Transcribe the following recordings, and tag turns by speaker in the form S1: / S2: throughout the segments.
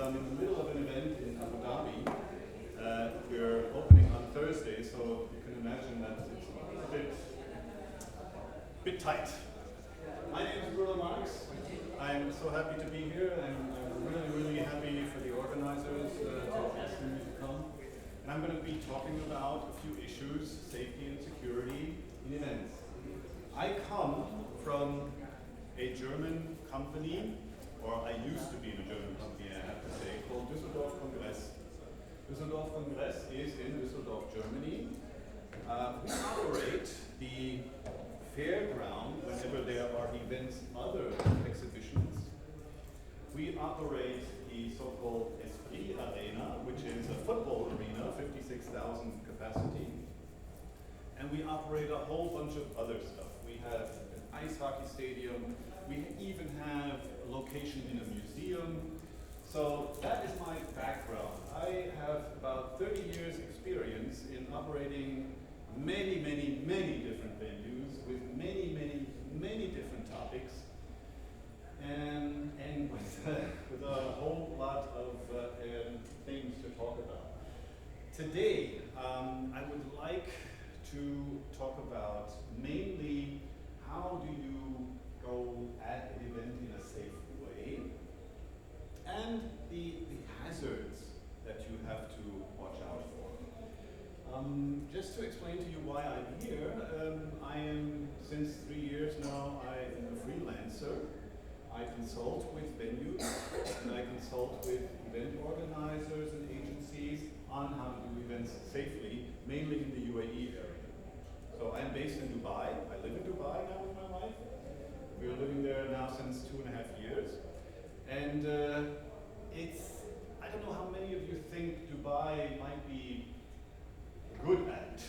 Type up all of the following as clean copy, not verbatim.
S1: I'm in the middle of an event in Abu Dhabi. We're opening on Thursday, so you can imagine that it's a bit tight. My name is Bruno Marx. I'm so happy to be here. I'm really, really happy for the organizers to ask me to come. And I'm going to be talking about a few issues, safety and security in events. I come from a German company, or I used to be in a German company, I have to say, called Düsseldorf Kongress. Düsseldorf Kongress is in Düsseldorf, Germany. We operate the fairground whenever there are events, other exhibitions. We operate the so-called Esprit Arena, which is a football arena, 56,000 capacity. And we operate a whole bunch of other stuff. We have an ice hockey stadium. We even have a location in a museum. So that is my background. I have about 30 years experience in operating many, many, many different venues with many, many, many different topics, and with a whole lot of things to talk about. Today, I would like to talk about mainly how do you go at an event in a safe way, and the hazards that you have to watch out for. Just to explain to you why I'm here, I am, since 3 years now, I am a freelancer. I consult with venues, and I consult with event organizers and agencies on how to do events safely, mainly in the UAE area. So I'm based in Dubai. I live in Dubai now with my wife. We're living there now since 2.5 years. And I don't know how many of you think Dubai might be good at.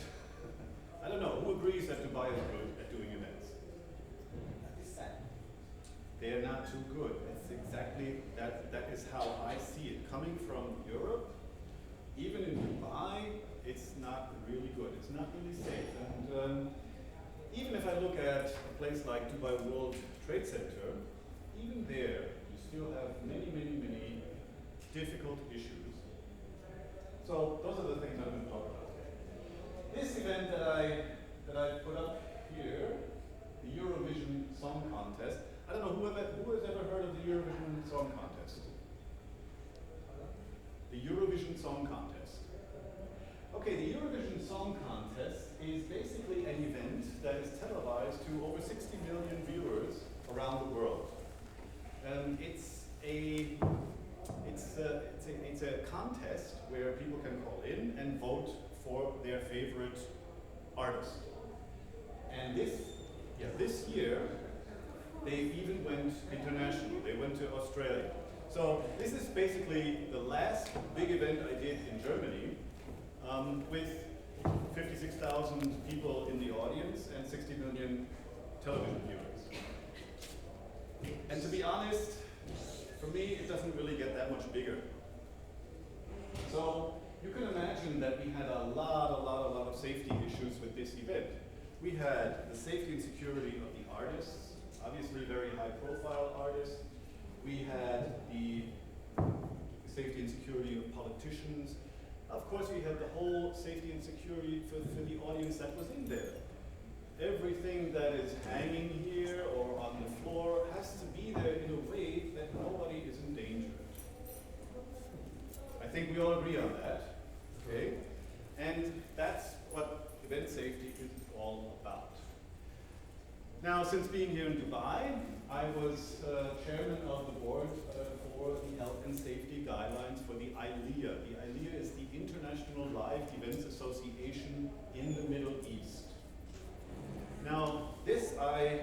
S1: I don't know, who agrees that Dubai is good at doing events? They're not too good. It's exactly, that is how I see it. Coming from Europe, even in Dubai, it's not really good. It's not really safe. And even if I look at a place like Dubai World Trade Center, even there, you still have many, many, many difficult issues. So those are the things I'm going to talk about. This event that I put up here, the Eurovision Song Contest. I don't know who has ever heard of the Eurovision Song Contest? The Eurovision Song Contest. Okay, the Eurovision Song Contest is basically an event that is televised to over 60 million viewers around the world. It's a contest where people can call in and vote for their favorite artist. And this year, they even went international. They went to Australia. So this is basically the last big event I did in Germany, with 56,000 people in the audience and 60 million television viewers. And to be honest, for me, it doesn't really get that much bigger. So you can imagine that we had a lot of safety issues with this event. We had the safety and security of the artists, obviously very high profile artists. We had the safety and security of politicians. Of course, we had the whole safety and security for the audience that was in there. Everything that is hanging here or on the floor has to be there in a way that nobody is in danger. I think we all agree on that, okay? And that's what event safety is all about. Now, since being here in Dubai, I was chairman of the board for the Health and Safety Guidelines for the ILEA. The ILEA is the International Live Events Association in the Middle East. Now, these are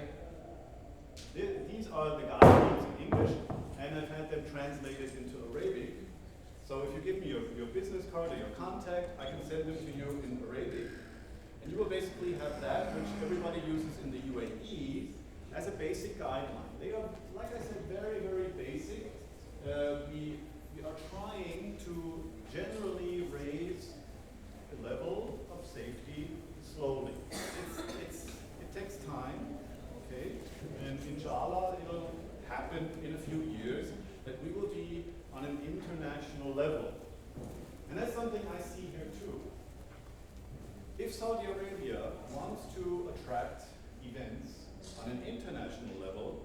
S1: the guidelines in English, and I've had them translated into Arabic. So if you give me your business card or your contact, I can send them to you in Arabic. And you will basically have that, which everybody uses in the UAE, as a basic guideline. They are, like I said, very, very basic. We are trying to generally raise the level of safety slowly. It takes time, okay? And inshallah, it'll happen in a few years that we will be on an international if Saudi Arabia wants to attract events on an international level,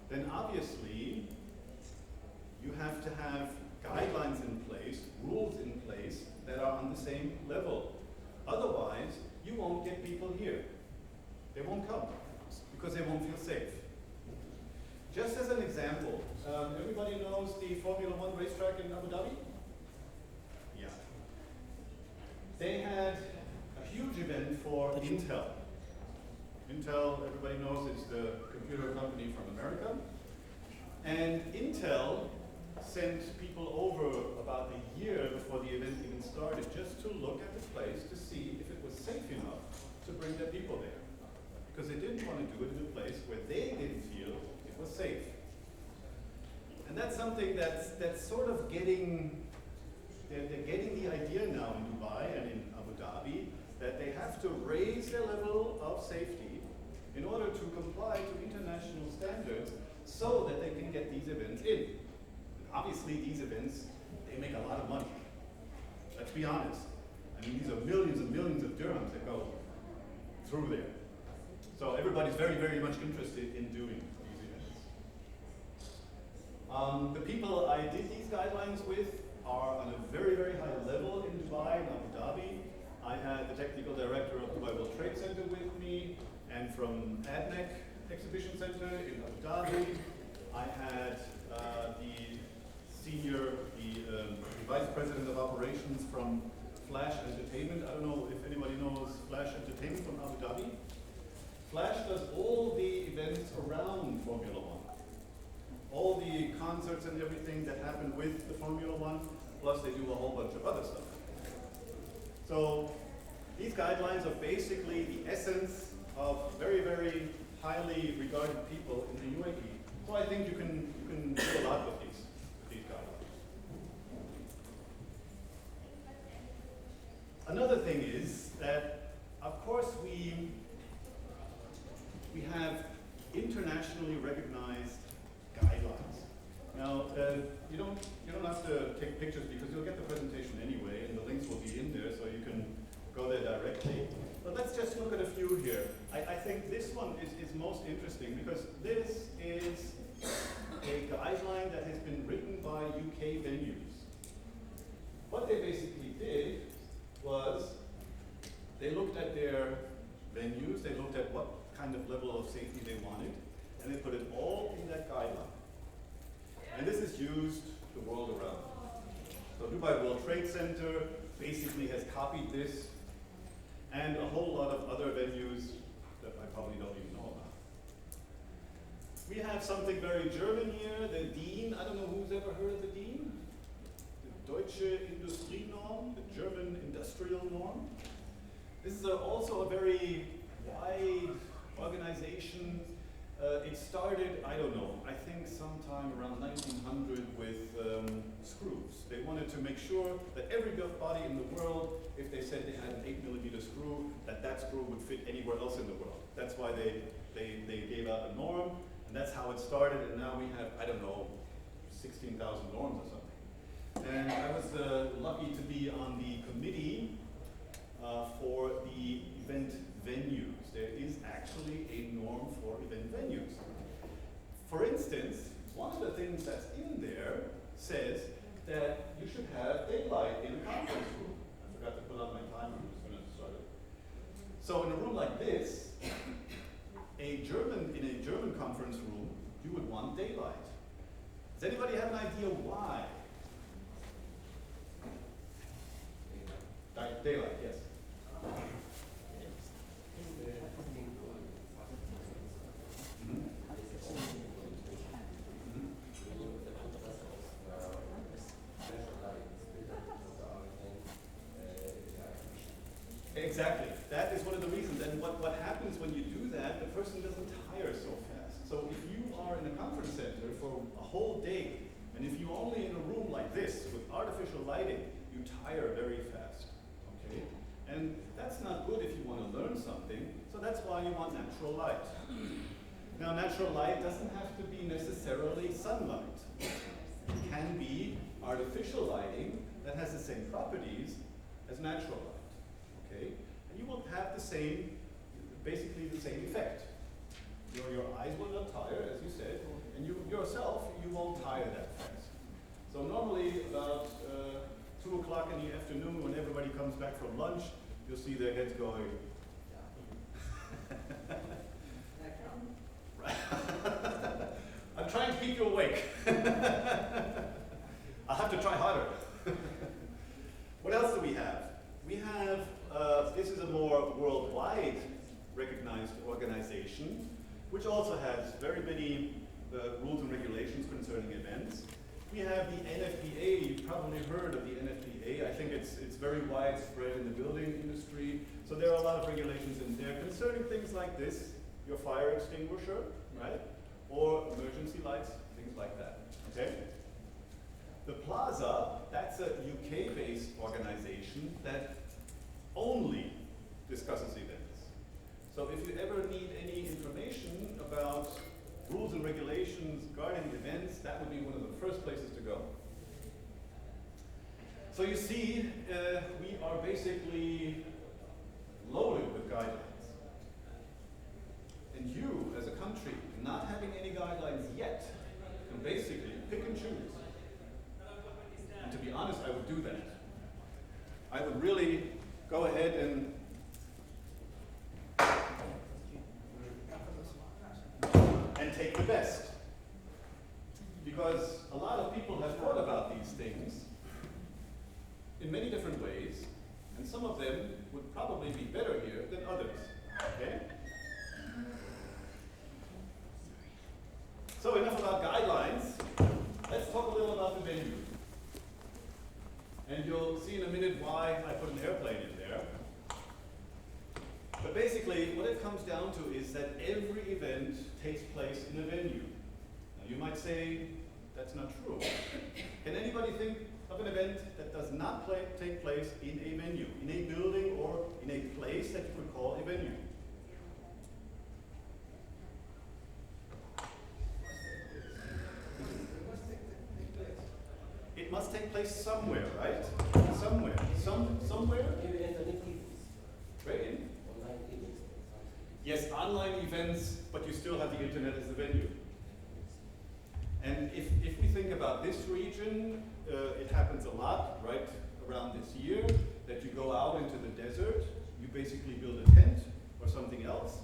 S1: then obviously you have to have guidelines in place, rules in place that are on the same level. Otherwise, you won't get people here. They won't come because they won't feel safe. Just as an example, everybody knows the Formula One racetrack in Abu Dhabi? Yeah. They had a huge event for Intel. Intel, everybody knows, is the computer company from America. And Intel sent people over about a year before the event even started just to look at the place to see if it was safe enough to bring their people there. Because they didn't want to do it in a place where they didn't feel it was safe. And that's something that's sort of getting, they're getting the idea now in Dubai and in Abu Dhabi that they have to raise their level of safety in order to comply to international standards so that they can get these events in. Obviously, these events, they make a lot of money. Let's be honest. I mean, these are millions and millions of dirhams that go through there. So everybody's very, very much interested in doing these events. The people I did these guidelines with are on a very, very high level in Dubai and Abu Dhabi. I had the technical director of Dubai World Trade Center with me, and from ADNEC Exhibition Center in Abu Dhabi, I had the vice president of operations from Flash Entertainment. I don't know if anybody knows Flash Entertainment from Abu Dhabi. Flash does all the events around Formula One. All the concerts and everything that happen with the Formula One, plus they do a whole bunch of other stuff. So these guidelines are basically the essence of very, very highly regarded people in the UAE. So I think you can do a lot with these guidelines. Another thing is that, of course, we have internationally recognized guidelines. Now, you don't have to take pictures because you'll get the presentation anyway, and the links will be in there, so you can go there directly. But let's just look at a few here. I think this one is most interesting because this is a guideline that has been written by UK venues. What they basically did was they looked at their venues, they looked at what kind of level of safety they wanted, and they put it all in that guideline. And this is used the world around. So Dubai World Trade Center basically has copied this, and a whole lot of other venues that I probably don't even know about. We have something very German here, the DIN. I don't know who's ever heard of the DIN? The Deutsche Industrienorm, the German industrial norm. This is also a very wide organization. It started, I don't know, I think sometime around 1900 with screws. They wanted to make sure that everybody in the world, if they said they had an 8mm screw, that screw would fit anywhere else in the world. That's why they gave out a norm, and that's how it started, and now we have, I don't know, 16,000 norms or something. And I was lucky to be on the committee for the event venues. There is actually a norm for event venues. For instance, one of the things that's in there says that you should have daylight in a conference room. I forgot to put on my timer as soon as it started. So in a room like this, in a German conference room, you would want daylight. Does anybody have an idea why? Daylight, yes. Exactly. That is one of the reasons. And what happens when you do that, the person doesn't tire so fast. So if you are in a conference center for a whole day, and if you're only in a room like this with artificial lighting, you tire very fast. Okay? And that's not good if you want to learn something, so that's why you want natural light. Now, natural light doesn't have to be necessarily sunlight. It can be artificial lighting that has the same properties as natural light. Okay? And you will basically the same effect. Your eyes will not tire, as you said, and you won't tire that fast. So normally about 2 o'clock in the afternoon, when everybody comes back from lunch, you'll see their heads going. I'm trying to keep you awake. I'll have to try harder. What else do we have? We have, this is a more worldwide recognized organization, which also has very many rules and regulations concerning events. We have the NFPA. You've probably heard of the NFPA. I think it's very widespread in the building industry. So there are a lot of regulations in there concerning things like this, your fire extinguisher, right? Or emergency lights, things like that, okay? The Plaza, that's a UK-based organization that only discusses events. So if you ever need any information about rules and regulations regarding events, that would be one of the first places to go. So you see, we are basically loaded with guidelines. And you, as a country, not having any guidelines yet, can basically pick and choose. And to be honest, I would do that. I would really go ahead and take the best. Because a lot of people have thought about these things in many different ways, and some of them would probably be better here than others, okay? So enough about guidelines. Let's talk a little about the venue. And you'll see in a minute why I put an airplane in there. But basically, what it comes down to is that every event takes place in a venue. Now you might say, that's not true. Can anybody think of an event that does not take place in a venue, in a building or in a place that you could call a venue? It must take place somewhere, right? Somewhere. Somewhere? Where in? Yes, online events, but you still have the internet as the venue. And if we think about this region, it happens a lot, right, around this year, that you go out into the desert, you basically build a tent or something else.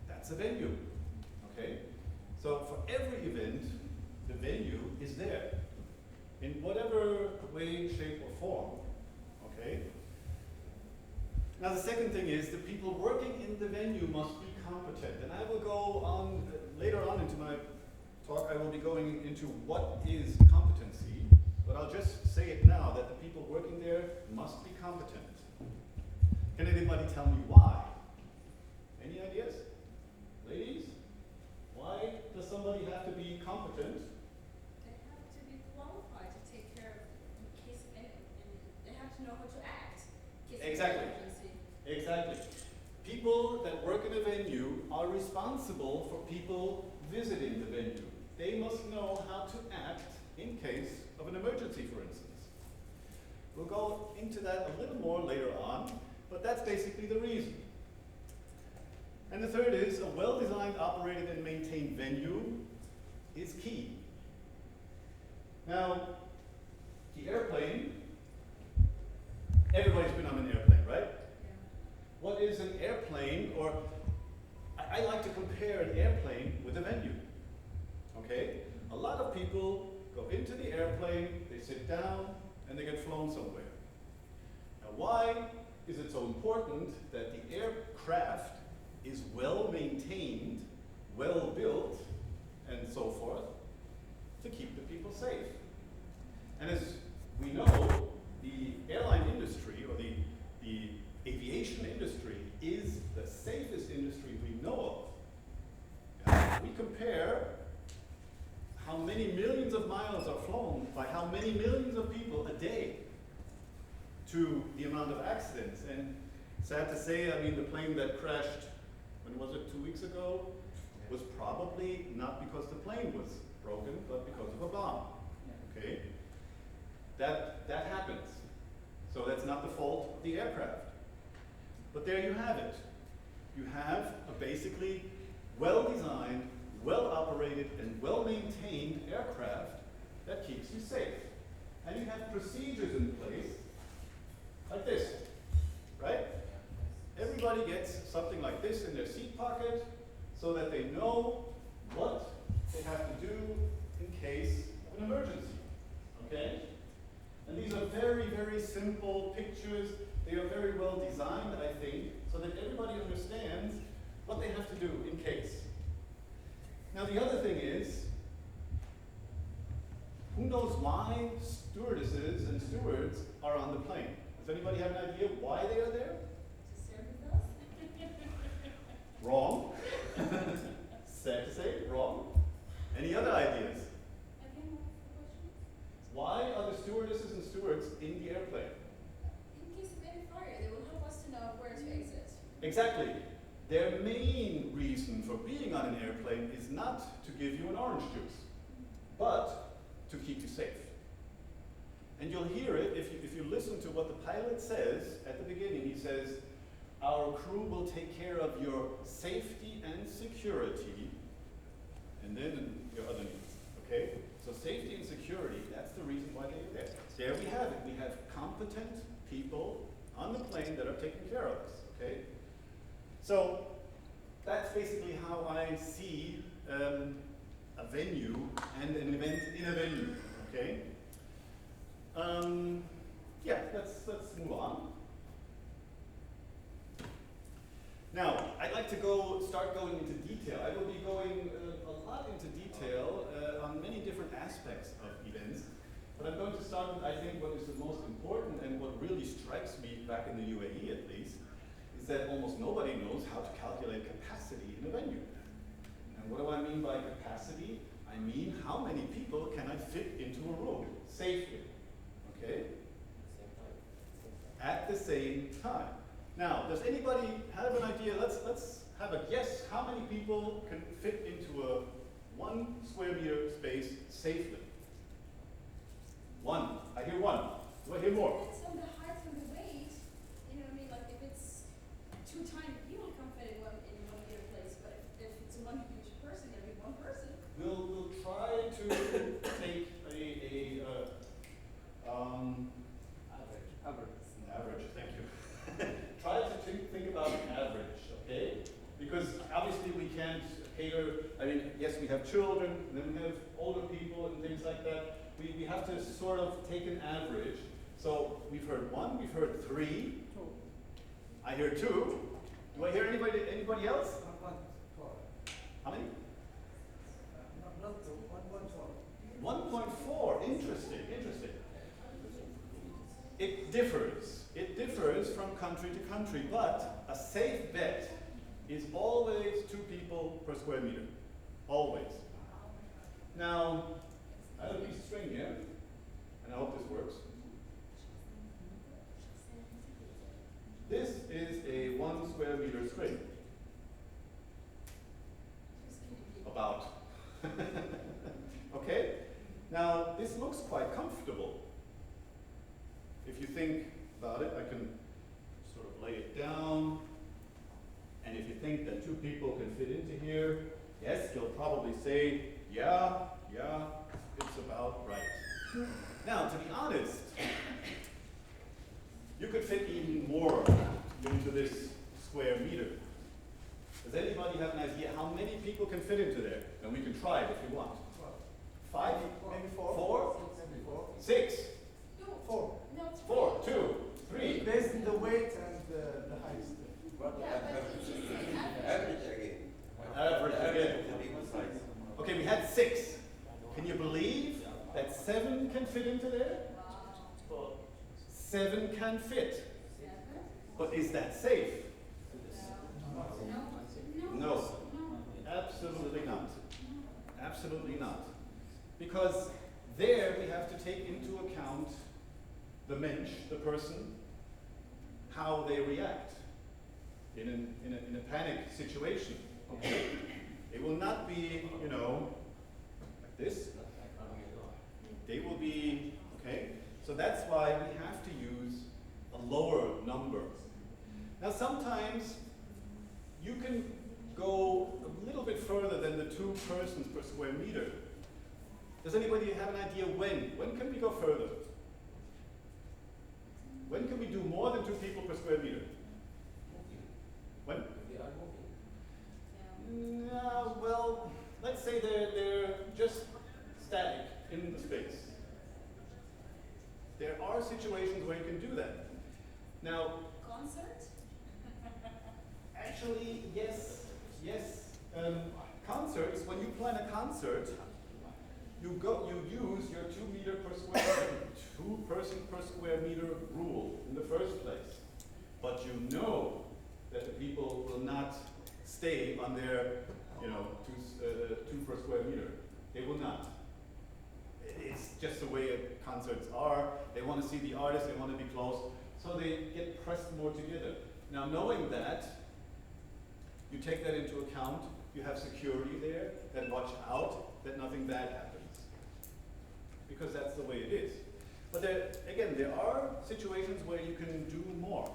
S1: That's a venue, okay? So for every event, the venue is there, in whatever way, shape, or form, okay? Now the second thing is the people working in the venue must be competent. And I will go on, later on into my talk, I will be going into what is competency, but I'll just say it now, that the people working there must be competent. Can anybody tell me why? Any ideas? Ladies? Why does somebody have to be competent?
S2: They have to be qualified to take care of in case of anything. They have to know how to act. In case
S1: Exactly.
S2: of emergency.
S1: Exactly. People that work in a venue are responsible for people visiting the venue. They must know how to act in case of an emergency, for instance. We'll go into that a little more later on, but that's basically the reason. And the third is a well-designed, operated, and maintained venue is key. Now, the airplane, everybody's been on an airplane, right? What is an airplane, or I like to compare an airplane with a venue, okay? A lot of people go into the airplane, they sit down, and they get flown somewhere. Now why is it so important that the aircraft is well maintained, well built, and so forth, to keep the people safe? And as we know, the airline industry, or the aviation industry, is the safest industry we know of. Now, we compare how many millions of miles are flown by how many millions of people a day to the amount of accidents. And sad to say, I mean, the plane that crashed, when was it, 2 weeks ago, was probably not because the plane was broken, but because of a bomb, okay? That happens. So that's not the fault of the aircraft. But there you have it. You have a basically well-designed, well-operated, and well-maintained aircraft that keeps you safe. And you have procedures in place like this, right? Everybody gets something like this in their seat pocket so that they know what they have to do in case of an emergency, okay? And these are very, very simple pictures. They are very well designed, I think, so that everybody understands what they have to do in case. Now the other thing is, who knows why stewardesses and stewards are on the plane? Does anybody have an idea why they are there?
S2: To serve us?
S1: Wrong. Sad to say, wrong. Any other ideas?
S2: Again, what's the question?
S1: Why are the stewardesses and stewards in the airplane?
S2: In case of any fire, they will help us to know where to exit.
S1: Exactly. Their main reason for being on an airplane is not to give you an orange juice, but to keep you safe. And you'll hear it if you listen to what the pilot says at the beginning. He says, our crew will take care of your safety and security, and then your other needs, okay? So safety and security, that's the reason why they're there. There we have it. We have competent people on the plane that are taking care of us, okay? So that's basically how I see a venue and an event in a venue, okay? Yeah, let's move on. Now, I'd like to start going into detail. I will be going a lot into detail on many different aspects of events, but I'm going to start with, I think, what is the most important and what really strikes me back in the UAE at least, is that almost nobody knows how to calculate capacity in a venue. And what do I mean by capacity? I mean how many people can I fit into a room safely, okay? At the same time. Now, does anybody have an idea? Let's have a guess. How many people can fit into a 1 square meter space safely? 1. I hear 1. Do I hear more?
S2: It's on the height and the weight. You know what I mean? Like if it's 2 tiny people can fit in one meter place, but if it's one huge person, there'll be 1 person.
S1: We'll try to take average. Thank you. Try to think about an average, okay? Because obviously we can't cater. I mean, yes, we have children, and then we have older people and things like that. We have to sort of take an average. So we've heard 1, we've heard 3.
S3: 2.
S1: I hear 2. Do I hear anybody else?
S3: 1.4.
S1: How many?
S3: Not 2. 1.4.
S1: 1.4. Interesting. It differs. It differs from country to country, but a safe bet is always 2 people per square meter. Always. Now, I have a piece of string here, and I hope this works. This is a 1 square meter string. About. Okay? Now, this looks quite comfortable. If you think about it, I can sort of lay it down. And if you think that 2 people can fit into here, yes, you'll probably say, yeah, it's about right. Now, to be honest, you could fit even more into this square meter. Does anybody have an idea how many people can fit into there? And we can try it if you want. 5?
S3: Maybe 4.
S1: 4?
S3: Maybe 4.
S1: 6?
S2: No.
S3: 4.
S2: No, it's
S1: 4? 2? 3?
S3: Based on the weight and the height.
S2: Yeah, but it's just an average.
S1: Average again. Okay, we had 6. Can you believe that 7 can fit into there?
S2: Wow.
S1: 7 can fit.
S2: 7?
S1: But is that safe?
S2: No.
S1: No. Absolutely not. Absolutely not. Because there we have to take into account the mensch, the person, how they react in a panic situation. Okay? It will not be, like this. They will be, okay? So that's why we have to use a lower number. Now sometimes you can go a little bit further than the 2 persons per square meter. Does anybody have an idea when? When can we go further? When can we do more than 2 people per square meter? When? No, well, let's say they're just static in the space. There are situations where you can do that. Now,
S2: Concert?
S1: actually, yes. Concerts, when you plan a concert, you use your 2 meter per square meter, 2 person per square meter rule in the first place. But you know that the people will not stay on their, 2 per square meter. They will not. It's just the way concerts are. They want to see the artist, they want to be close, so they get pressed more together. Now, knowing that, you take that into account. You have security there that watch out that nothing bad happens, because that's the way it is. But there are situations where you can do more.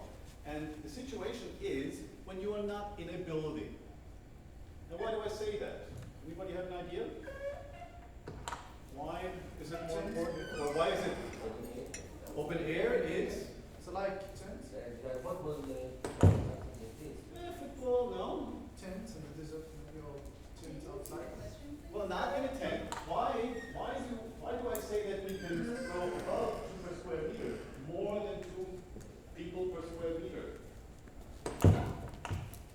S1: And the situation is when you are not in a building. Now, why do I say that? Anybody have an idea? Why is it more important? Or why is it open air is?
S3: So like tents?
S1: Football, no.
S3: Tents in the desert, your tent outside.
S1: Well, not in a tent. Why do I say that we can go above 2 per square meter? More than 2 people per square meter.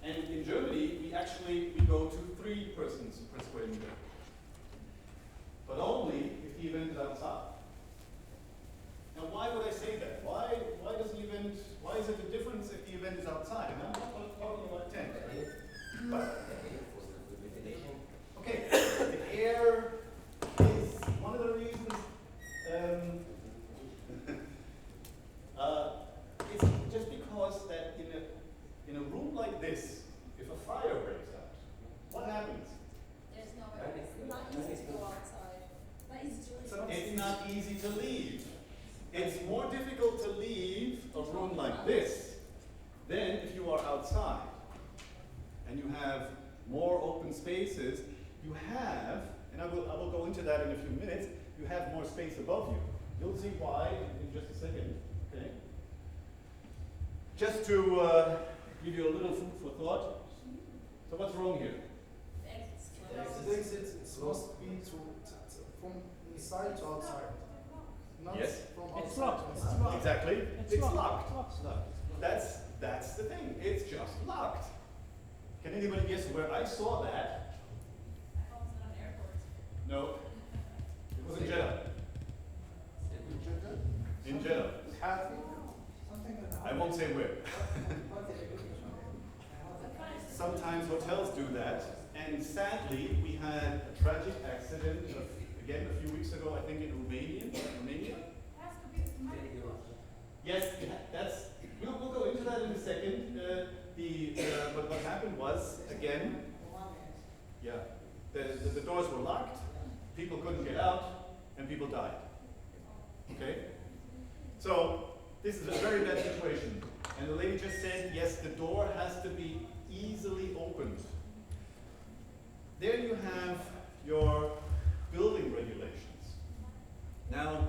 S1: And in Germany, we go to 3 persons per square meter. But only if the event is outside. Now, why would I say that? Why is it a difference if the event is outside? And I'm not talking about tent, right? But, okay, the air is one of the reasons. It's just because that in a room like this, if a fire breaks out, what happens?
S2: There's nowhere. It's not easy to go outside. Not easy to leave.
S1: It's not easy to leave. It's more difficult to leave a room like this than if you are outside and you have more open spaces. You have, and I will go into that in a few minutes, you have more space above you. You'll see why in just a second. Okay? Just to give you a little food for thought. So what's wrong here?
S3: The exit it's supposed to be from inside to outside. Not
S1: Yes.
S3: from
S4: It's
S3: outside
S4: locked.
S3: to inside.
S1: Exactly. It's locked.
S4: Locked.
S1: That's the thing. It's just locked. Can anybody guess where I saw that? No. It was in Jeddah. In Jeddah.
S3: Happy. Something like that.
S1: I won't say where. Sometimes hotels do that, and sadly, we had a tragic accident again a few weeks ago, I think in Romania. Yes, we'll go into that in a second. But what happened was, again, the doors were locked, people couldn't get out, and people died. Okay? So, this is a very bad situation. And the lady just said, yes, the door has to be easily opened. There you have your building regulations. Now,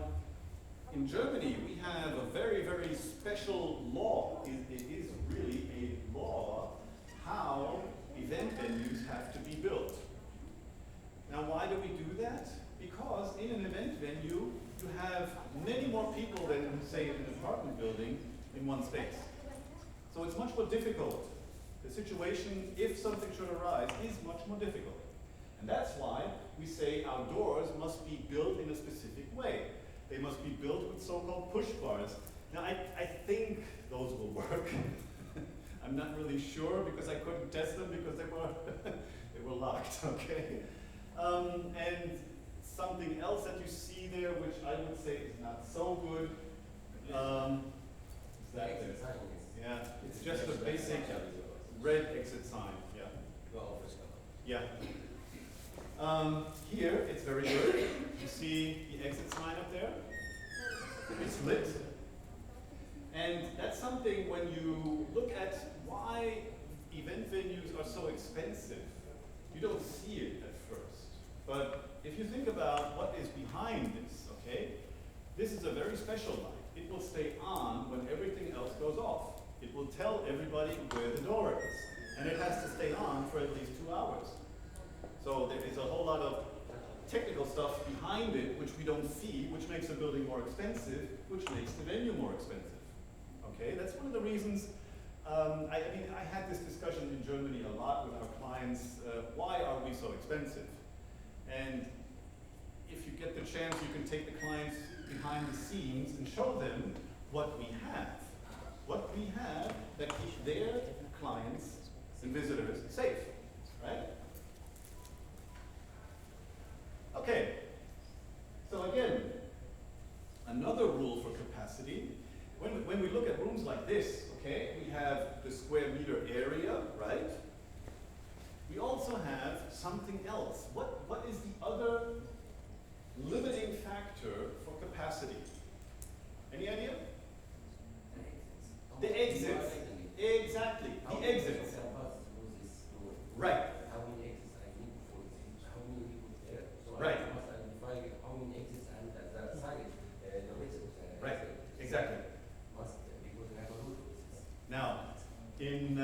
S1: in Germany, we have a very, very special law. It is really a law how event venues have to be built. Now, why do we do that? Because in an event venue, you have many more people than, say, in an apartment building in one space. So it's much more difficult. The situation, if something should arise, is much more difficult. And that's why we say our doors must be built in a specific way. They must be built with so-called push bars. Now, I think those will work. I'm not really sure because I couldn't test them because they were locked, okay? And something else that you see there, which I would say is not so good, is that there. Yeah, it's just a basic red exit sign, yeah. Yeah. Here, it's very good. You see the exit sign up there? It's lit. And that's something when you look at why event venues are so expensive, you don't see it at first. But if you think about what is behind this, okay, this is a very special light. It will stay on when everything else goes off. It will tell everybody where the door is. And it has to stay on for at least 2 hours. So there is a whole lot of technical stuff behind it which we don't see, which makes the building more expensive, which makes the venue more expensive. Okay, that's one of the reasons. I mean, I had this discussion in Germany a lot with our clients. Why are we so expensive? And if you get the chance, you can take the clients behind the scenes and show them what we have. What we have that keeps their clients and visitors safe, right? Okay, so again, another rule for capacity. When we look at rooms like this, okay, we have the square meter area, right? We also have something else. What is the other limiting factor for capacity? Any idea? The exits. Exactly, the exits. Right.
S4: How many exits I need for how many people there? So
S1: Right.
S4: I must identify how many exits and the side, the exit.
S1: Right, exactly.
S4: Must because we have a rule for this.
S1: Now, in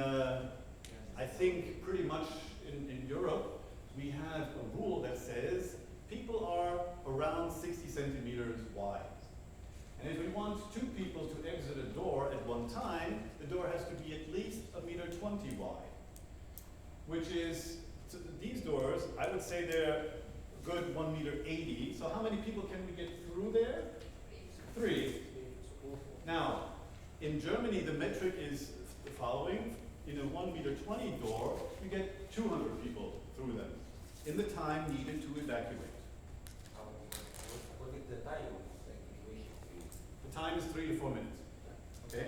S1: I think pretty much in Europe, we have a rule that says people are around 60 centimeters wide. And if we want 2 people to exit a door at one time, the door has to be at least 1.20 meters wide. Which is, so these doors, I would say they're a good 1.80 meters. So how many people can we get through there? 3. Now, in Germany, the metric is the following. In a 1.20 meters door, you get 200 people through them in the time needed to evacuate.
S4: What is the time of evacuation?
S1: The time is 3 to 4 minutes. Okay?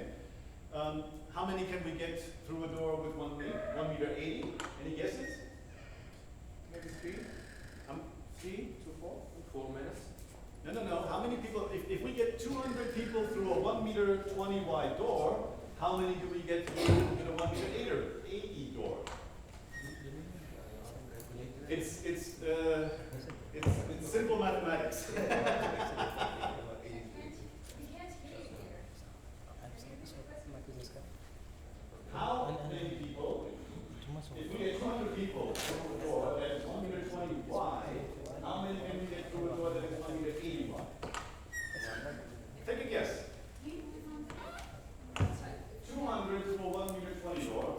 S1: How many can we get through a door with 1.80 meters? Any guesses?
S3: Maybe 3? 3 to 4?
S4: 4 minutes.
S1: No. How many people, if we get 200 people through a 1.20 meters wide door, how many do we get through in a 1.80 meters door? It's simple mathematics.
S2: We can't hear you here.
S1: How many people, if we get 200 people through a door that is 1.20 meters wide, how many can we get through a door that is 1.80 meters wide? Take a guess. 200 through a 1.20 meters door.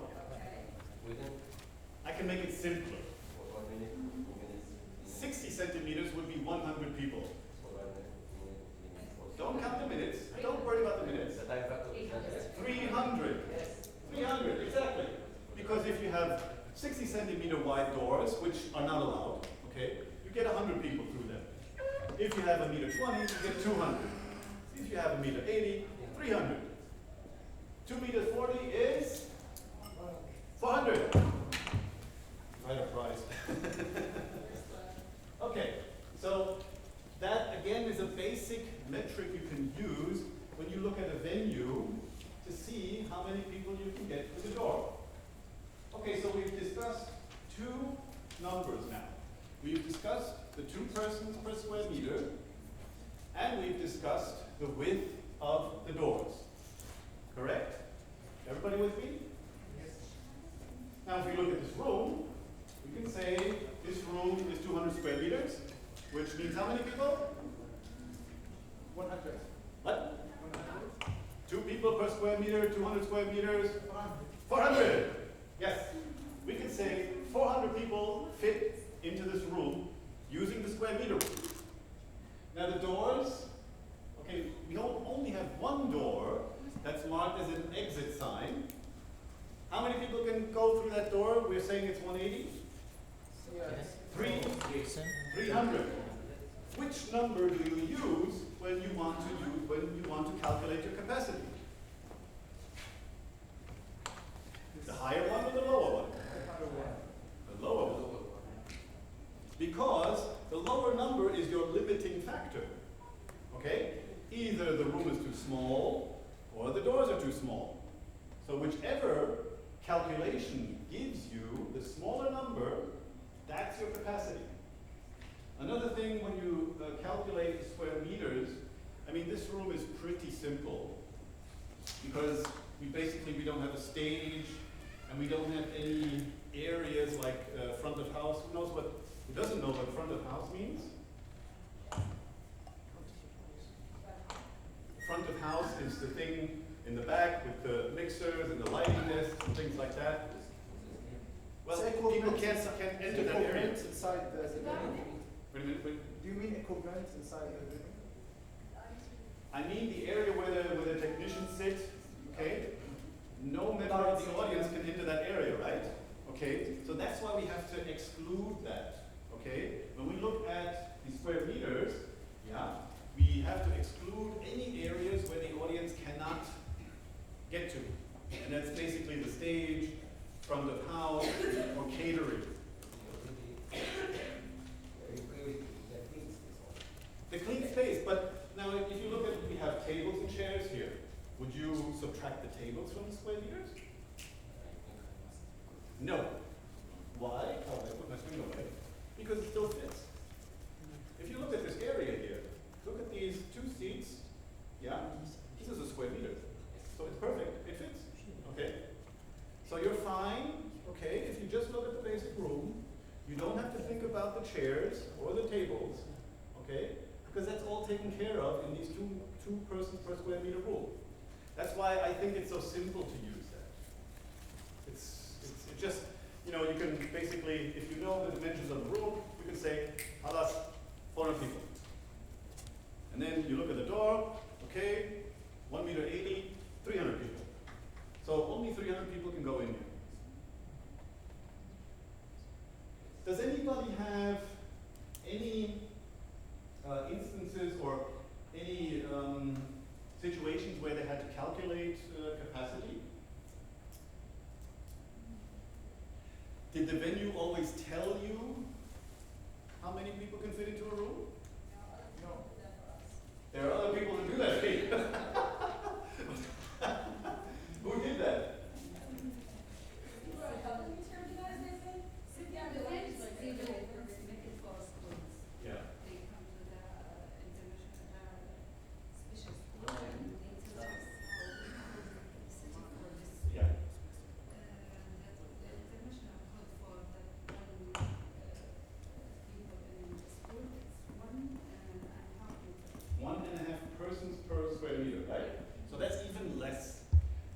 S4: Within
S1: I can make it simpler.
S4: 1 minute, 2 minutes.
S1: 60 centimeters would be 100 people.
S4: 1 minute.
S1: Don't count the minutes. Don't worry about the minutes.
S4: The time factor is not there.
S1: 300.
S4: Yes.
S1: 300, exactly. Because if you have 60 centimeter wide doors, which are not allowed, okay, you get 100 people through them. If you have 1.20 meters, you get 200. If you have 1.80 meters, 300. 2.40 meters is 400. Right a prize. Okay, so that again is a basic metric you can use when you look at a venue to see how many people you can get through the door. Okay, so we've discussed 2 numbers now. We've discussed the 2 persons per square meter, and we've discussed the width of the doors. Correct? Everybody with me?
S3: Yes.
S1: Now if we look at this room, we can say this room is 200 square meters, which means how many people?
S3: 100.
S1: What? 2 people per square meter, 200 square meters, 400. Yes. We can say 400 people fit into this room using the square meter rule. Now the doors, okay, we only have 1 door that's marked as an exit sign. How many people can go through that door? We're saying it's 180?
S3: Yes.
S1: 300. Which number do you use when you want to calculate your capacity? The higher one or the lower one? The lower one. Because the lower number is your limiting factor. Okay? Either the room is too small, or the doors are too small. So whichever calculation gives you the smaller number, that's your capacity. Another thing when you calculate the square meters, I mean, this room is pretty simple because we don't have a stage and we don't have any areas like front of house. Who doesn't know what front of house means? Front of house is the thing in the back with the mixers and the lighting desks and things like that. Well, people can't enter that area.
S3: Inside the
S1: Wait a minute, wait.
S3: Do you mean equipment inside the building?
S1: I mean the area where the technicians sit, okay? No member of the audience can enter that area, right? Okay, so that's why we have to exclude that, okay? When we look at the square meters, yeah, we have to exclude any areas where the audience cannot get to. And that's basically the stage, front of house, or catering. The clean space, but now if you look at, we have tables and chairs here. Would you subtract the tables from the square meters? No. Why? Oh, I put my finger away. Because it still fits. If you look at this area here, look at these 2 seats. Yeah? This is a square meter. So it's perfect. It fits. Okay? So you're fine, okay, if you just look at the basic room. You don't have to think about the chairs or the tables, okay? Because that's all taken care of in these two persons per square meter rule. That's why I think it's so simple to use that. It's just, you know, you can basically, if you know the dimensions of the room, you can say, halas, 400 people. And then you look at the door, okay, 1 meter 80, 300 people. So only 300 people can go in here. Does anybody have any instances or any situations where they had to calculate capacity? Did the venue always tell you how many people can fit into a room?
S3: No.
S1: There are other people who do that, Pete. Who did that? Yeah. Yeah. One and a half persons per square meter, right? So that's even less.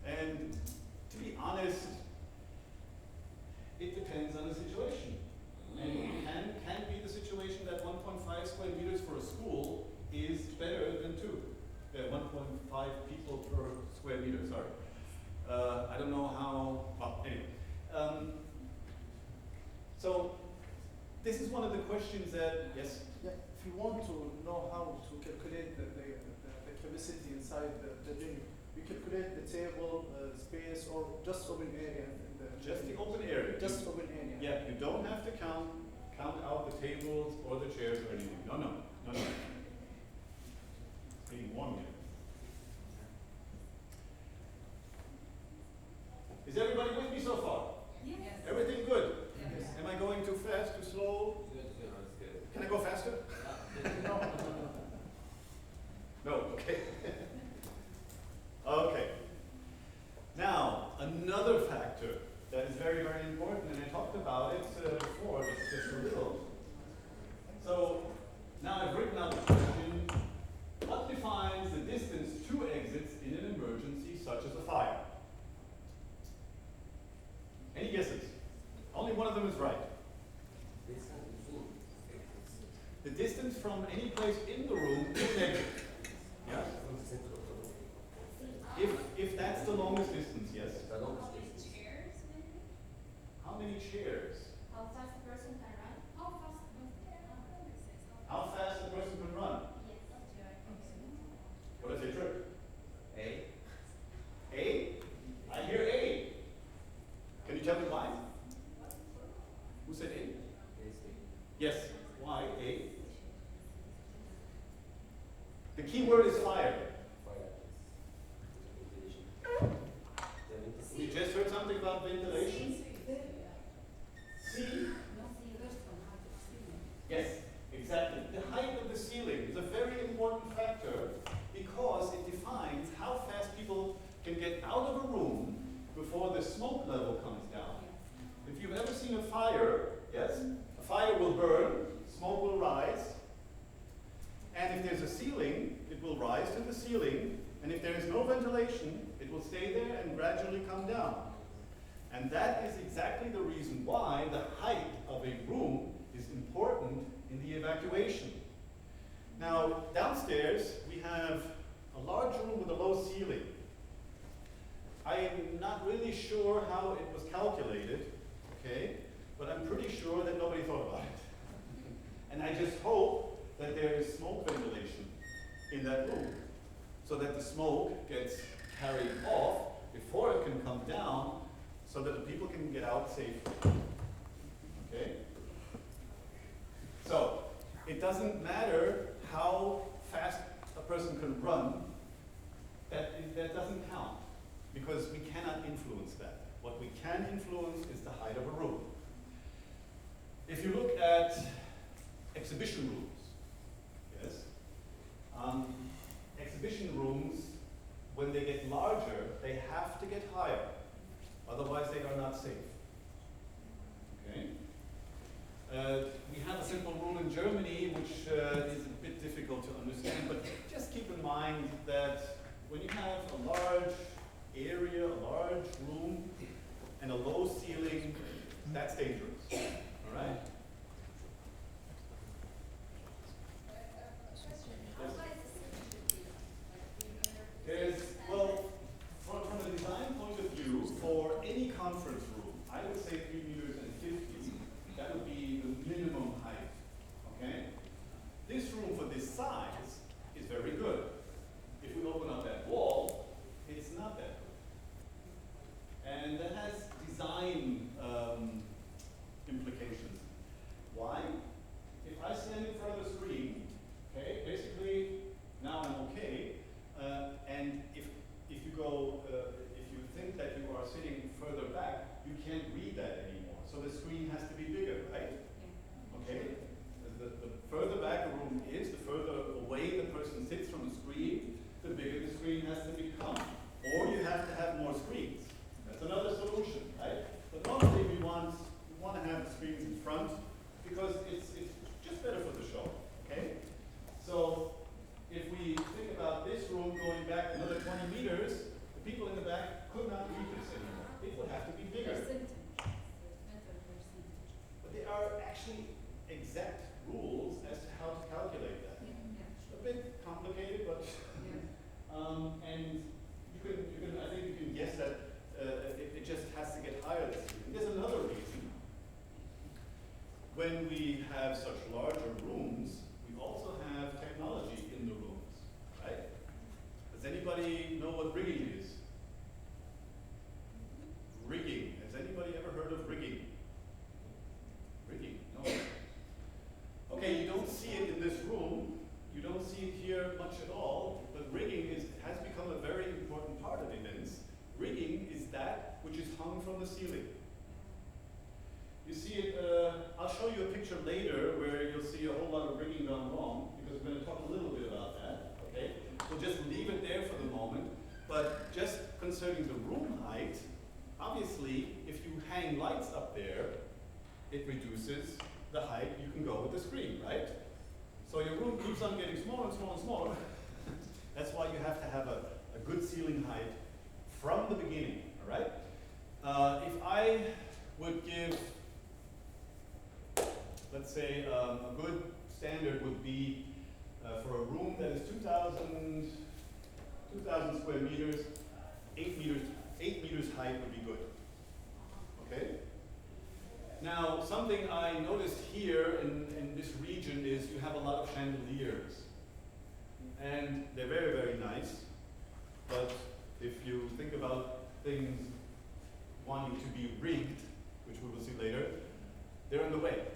S1: And to be honest, it depends on the situation. And it can be the situation that 1.5 square meters for a school is better than 1.5 people per square meter, sorry. I don't know how, well, anyway. So this is one of the questions that, yes?
S3: Yeah, if you want to know how to calculate the capacity inside the venue, we calculate the table space or just open area.
S1: Just the open area.
S3: Just open area.
S1: Yeah, you don't have to count out the tables or the chairs or anything. No. It's getting warm here. Is everybody with me so far?
S2: Yes.
S1: Everything good?
S3: Yes.
S1: Am I going too fast, too slow? Can I go faster?
S3: No.
S1: No, okay. Okay. Now, another factor that is very, very important, and I talked about it before, just a little. So, now I've written out the question, what defines the distance to exits in an emergency such as a fire? Any guesses? Only one of them is right. The distance from any place in the room to an exit. Yeah? If that's the longest distance, yes.
S4: The longest
S2: How many
S4: distance.
S2: chairs, maybe?
S1: How many chairs?
S2: How fast the person can run? How fast
S1: How fast a person can run? What is it, Trip?
S4: A.
S1: A? I hear A. Can you tell me why? Who said A? Yes. Why A? The key word is fire. then gradually come down. And that is exactly the reason why the height of a room is important in the evacuation. Now, downstairs, we have a large room with a low ceiling. I am not really sure how it was calculated, okay? But I'm pretty sure that nobody thought about it. And I just hope that there is smoke ventilation in that room, so that the smoke gets carried off before it can come down, so that the people can get out safely. Okay? So, it doesn't matter how fast a person can run, that doesn't count, because we cannot influence that. What we can influence is the height of a room. If you look at exhibition rooms, yes, exhibition rooms, when they get larger, they have to get higher. Otherwise, they are not safe. Okay? We have a simple rule in Germany, which is a bit difficult to understand, but just keep in mind that when you have a large area, a large room, and a low ceiling, that's dangerous. All right? Well, from a design point of view, for any conference room, I would say 3 meters and 50. That would be the minimum height. Okay? This room for this size is very good. If we open up that wall, it's not that good. And that has design implications. Why? If I stand in front of a screen, okay, basically now I'm okay. And if you think that you are sitting further back, you can't read that anymore. So the screen has to be bigger, right? Okay? The further back a room is, the further away the person sits from the screen, the bigger the screen has to become. Or you have to have more screens. That's another solution, right? But normally we want to have the screens in front because it's just better for the show, okay? So if we think about this room going back another 20 meters, the people in the back could not read this anymore. It would have to be bigger. But there are actually exact rules as to how to calculate that. A bit complicated, but and I think you can guess that it just has to get higher this year. And there's another reason. When we have such larger rooms, we also have technology in the rooms, right? Does anybody know what rigging is? Rigging. Has anybody ever heard of rigging? Rigging, no. Okay, you don't see it in this room. You don't see it here much at all, but rigging has become a very important part of events. Rigging is that which is hung from the ceiling. You see it, I'll show you a picture later where you'll see a whole lot of rigging gone wrong, because we're going to talk a little bit about that, okay? We'll just leave it there for the moment, but just concerning the room height, obviously, if you hang lights up there, it reduces the height you can go with the screen, right? So your room keeps on getting smaller and smaller and smaller. That's why you have to have a good ceiling height from the beginning, all right? If I would give, let's say, a good standard would be for a room that is 2,000 square meters, 8 meters height would be good. Okay? Now, something I noticed here in this region is you have a lot of chandeliers. And they're very, very nice. But if you think about things wanting to be rigged, which we will see later, they're in the way.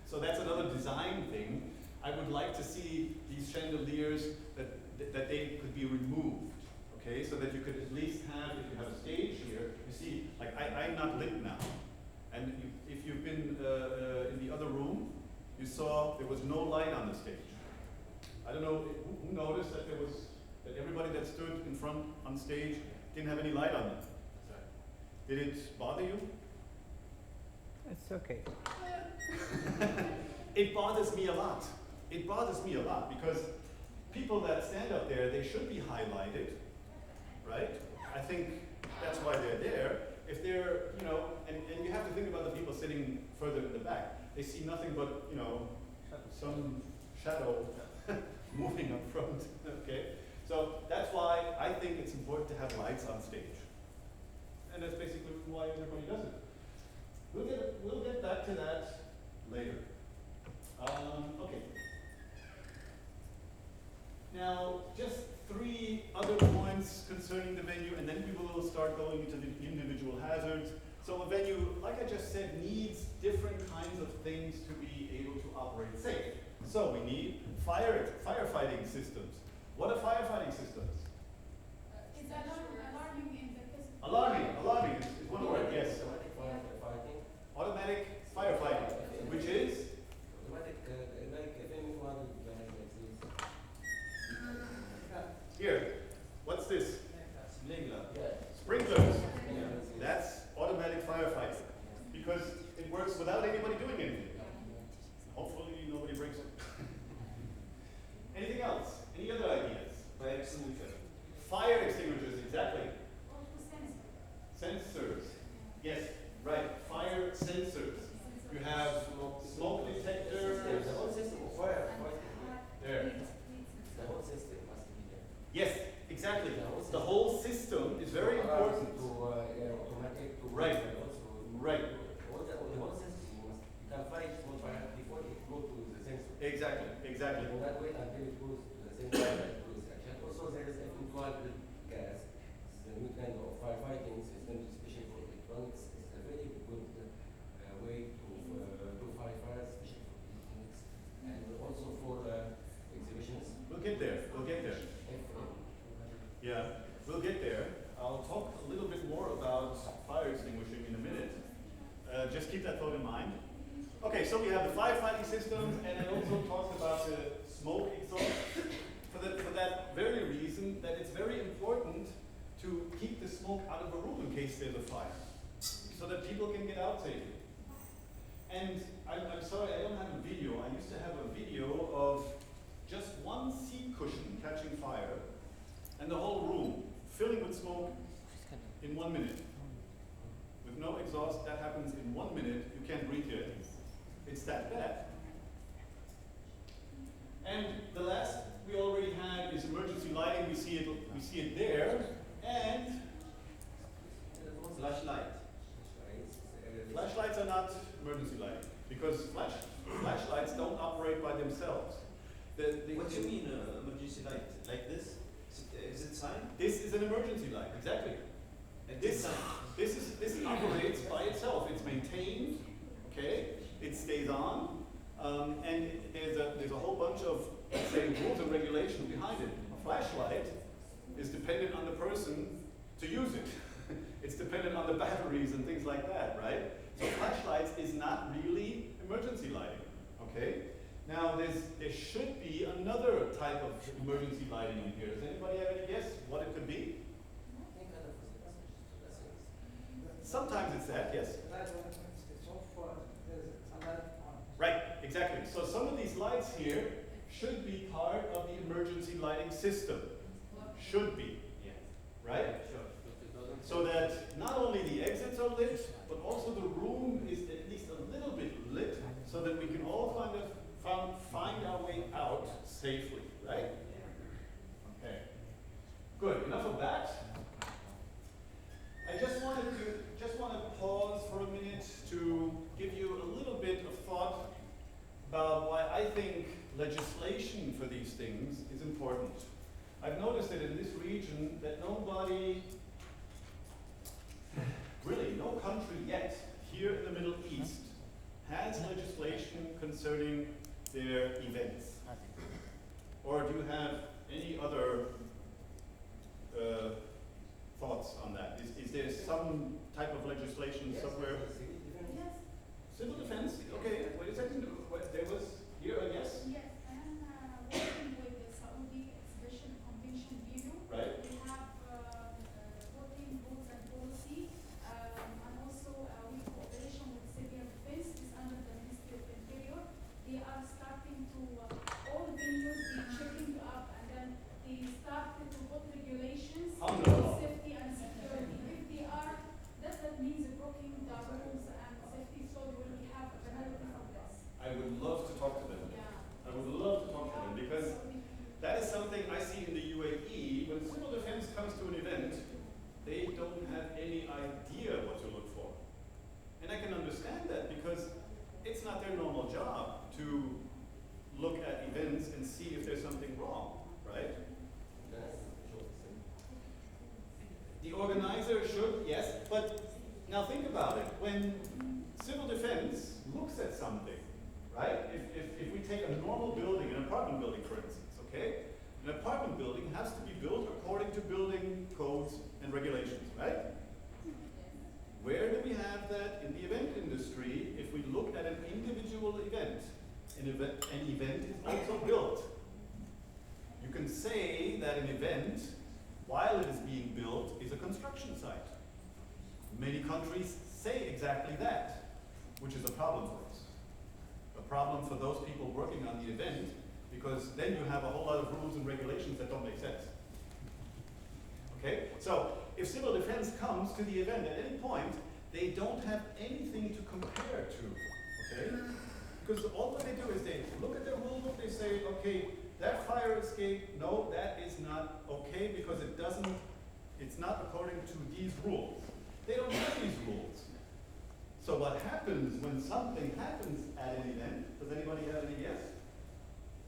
S1: So that's another design thing. I would like to see these chandeliers that they could be removed, okay? So that you could at least have, if you have a stage here, you see, like I'm not lit now. And if you've been in the other room, you saw there was no light on the stage. I don't know who noticed that that everybody that stood in front on stage didn't have any light on them. Did it bother you?
S5: It's okay.
S1: It bothers me a lot. It bothers me a lot because people that stand up there, they should be highlighted, right? I think that's why they're there. If they're, you know, and you have to think about the people sitting further in the back. They see nothing but, you know, some shadow moving up front, okay? So that's why I think it's important to have lights on stage. And that's basically why everybody does it. We'll get back to that later. Okay. Now, just 3 other points concerning the venue, and then we will start going into the individual hazards. So a venue, like I just said, needs different kinds of things to be able to operate safe. So we need firefighting systems. What are firefighting systems?
S2: Is that alarming in the case?
S1: Alarming is one word, yes.
S4: Automatic firefighting.
S1: Automatic firefighting, which is?
S4: Automatic, like if anyone like this.
S1: Here, what's this?
S4: Sprinkler. Yeah.
S1: Sprinklers. That's automatic firefighting, because it works without anybody doing anything. Hopefully nobody breaks it. Anything else? Any other ideas?
S4: Fire extinguisher.
S1: Fire extinguishers, exactly.
S2: Also
S1: Sensors. Yes, right. Fire sensors. You have smoke detectors.
S4: The whole system of fire fighting.
S1: There.
S4: The whole system must be there.
S1: Yes, exactly. The whole system is very important.
S4: To automatic to
S1: Right.
S4: Also,
S1: Right.
S4: The whole system you can fight small fire before it go to the sensor.
S1: Exactly, exactly.
S4: You not wait until it goes to the sensor that goes action. Also there is F12 gas. It's a new kind of firefighting system, especially for electronics. It's a very good way to fight fires, especially for electronics, and also for exhibitions.
S1: We'll get there. We'll get there. Yeah, we'll get there. I'll talk a little bit more about fire extinguishing in a minute. Just keep that thought in mind. Okay, so we have the firefighting systems, and I also talked about the smoke exhaust for that very reason that it's very important to keep the smoke out of a room in case there's a fire, so that people can get out safely. And I'm sorry, I don't have a video. I used to have a video of just one seat cushion catching fire, and the whole room filling with smoke in 1 minute. With no exhaust, that happens in 1 minute. You can't breathe here. It's that bad. And the last we already had is emergency lighting. We see it there. And
S4: Flashlight.
S1: flashlights are not emergency lighting, because flashlights don't operate by themselves.
S6: What do you mean emergency light? Like this? Is it sign?
S1: This is an emergency light, exactly.
S6: Like
S1: This
S6: sign?
S1: this operates by itself. It's maintained, okay? It stays on, and there's a whole bunch of, let's say, rules and regulations behind it. A flashlight is dependent on the person to use it. It's dependent on the batteries and things like that, right? So flashlights is not really emergency lighting, okay? Now there should be another type of emergency lighting in here. Does anybody have any guess what it could be? Sometimes it's that, yes. Right, exactly. So some of these lights here should be part of the emergency lighting system. Should be,
S6: Yeah.
S1: right?
S6: Sure.
S1: So that not only the exits are lit, but also the room is at least a little bit lit, so that we can all kind of find our way out safely, right? Okay. Good. Enough of that. I just want to pause for a minute to give you a little bit of thought about why I think legislation for these things is important. I've noticed that in this region that nobody, really no country yet here in the Middle East has legislation concerning their events. Or do you have any other thoughts on that? Is there some type of legislation somewhere?
S2: Yes.
S1: Civil defense? Okay, wait a second. There was here a yes?
S2: Yes, I am working with the Saudi Exhibition Convention Bureau.
S1: Right.
S2: We have 14 rules and policy, and also we cooperation with civil defense is under the Ministry of Interior. They are starting to all venues be checking up, and then they started to put regulations
S1: Alhamdulillah.
S2: for safety and security.
S1: to look at events and see if there's something wrong, right? The organizer should, yes, but now think about it. When civil defense looks at something, right? If we take a normal building, an apartment building, for instance, okay? An apartment building has to be built according to building codes and regulations, right? Where do we have that in the event industry? If we look at an individual event, an event is also built. You can say that an event, while it is being built, is a construction site. Many countries say exactly that, which is a problem for us. A problem for those people working on the event, because then you have a whole lot of rules and regulations that don't make sense. Okay? So, if civil defense comes to the event at any point, they don't have anything to compare to. Okay? Because all that they do is they look at their rule book, they say, okay, that fire escape, no, that is not okay because it's not according to these rules. They don't have these rules. So what happens when something happens at an event? Does anybody have any guess?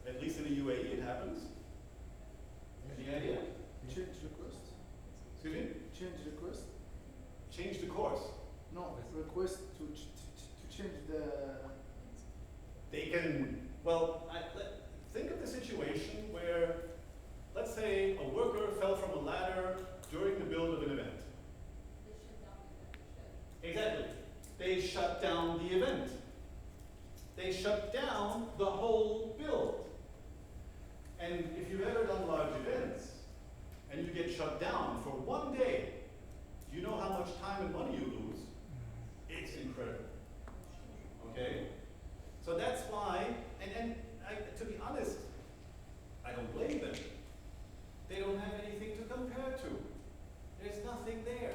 S1: At least in the UAE it happens. Any idea?
S3: Change request.
S1: Excuse me?
S3: Change request.
S1: Change the course.
S3: No, request to change the.
S1: They can, well, think of the situation where, let's say a worker fell from a ladder during the build of an event. Exactly. They shut down the event. They shut down the whole build. And if you've ever done large events and you get shut down for one day, do you know how much time and money you lose? It's incredible. Okay? So that's why, and to be honest, I don't blame them. They don't have anything to compare to. There's nothing there.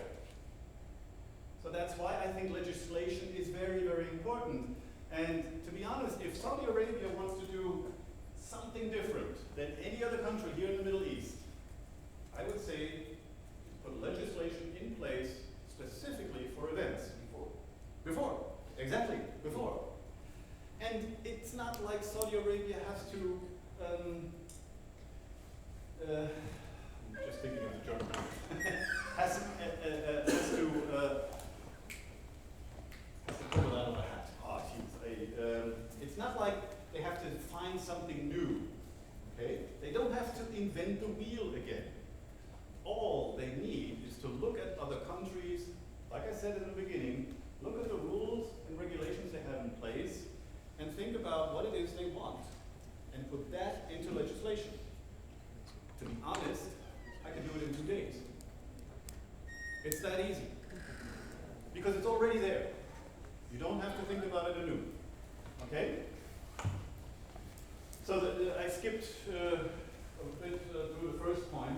S1: So that's why I think legislation is very, very important. And to be honest, if Saudi Arabia wants to do something different than any other country here in the Middle East, I would say put legislation in place specifically for events. Before. Exactly, before. And it's not like Saudi Arabia has to, I'm just thinking of the German, has to pull it out of the hat. Oh, geez. It's not like they have to find something new, okay? They don't have to invent the wheel again. All they need is to look at other countries, like I said in the beginning, look at the rules and regulations they have in place, and think about what it is they want, and put that into legislation. To be honest, I can do it in 2 days. It's that easy. Because it's already there. You don't have to think about it anew. Okay? So I skipped a bit through the first point.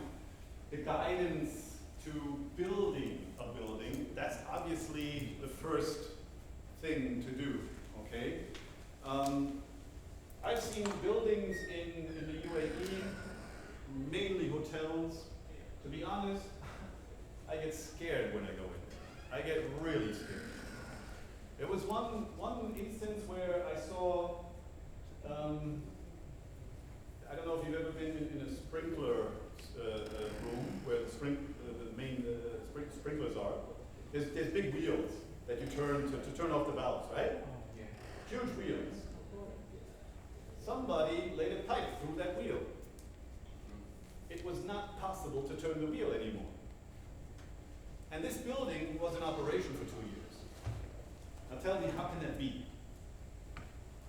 S1: The guidance to building a building, that's obviously the first thing to do. Okay? I've seen buildings in the UAE, mainly hotels. To be honest, I get scared when I go in. I get really scared. There was one instance where I saw, I don't know if you've ever been in a sprinkler room where the main sprinklers are. There's big wheels that you turn to turn off the valves, right? Huge wheels. Somebody laid a pipe through that wheel. It was not possible to turn the wheel anymore. And this building was in operation for 2 years. Now tell me, how can that be?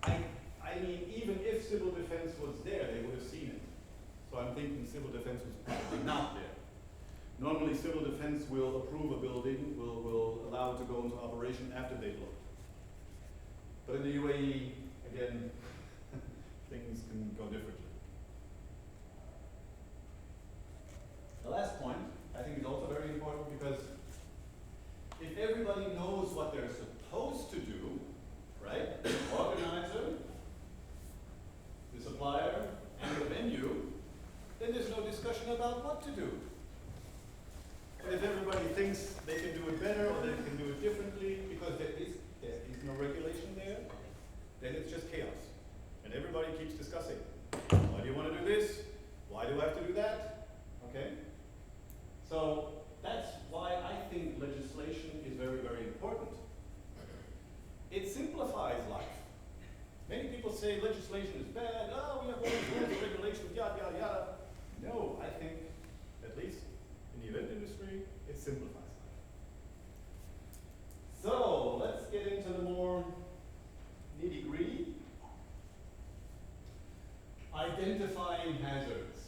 S1: I mean, even if civil defense was there, they would have seen it. So I'm thinking civil defense was probably not there. Normally civil defense will approve a building, will allow it to go into operation after they've looked. But in the UAE, again, things can go differently. The last point, I think, is also very important because if everybody knows what they're supposed to do, right? The organizer, the supplier, and the venue, then there's no discussion about what to do. But if everybody thinks they can do it better or they can do it differently because there is no regulation there, then it's just chaos. say legislation is bad, oh, we have all these rules and regulations, yada, yada, yada. No, I think, at least in the event industry, it simplifies life. So, let's get into the more nitty-gritty. Identifying hazards.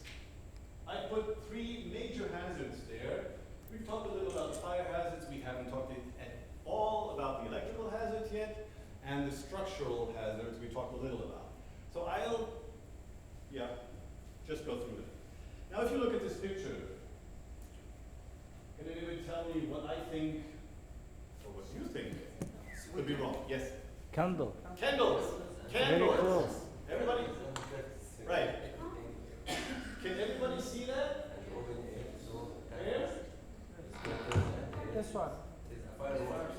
S1: I put 3 major hazards there. We've talked a little about the fire hazards. We haven't talked at all about the electrical hazards yet, and the structural hazards we talked a little about. So I'll, just go through them. Now if you look at this picture, can anyone tell me what I think, or what you think? Could be wrong. Yes?
S5: Candle.
S1: Candles!
S5: Very
S1: Candles!
S5: cool.
S1: Everybody? Right. Can everybody see that? There?
S5: This one.
S4: Is a firework.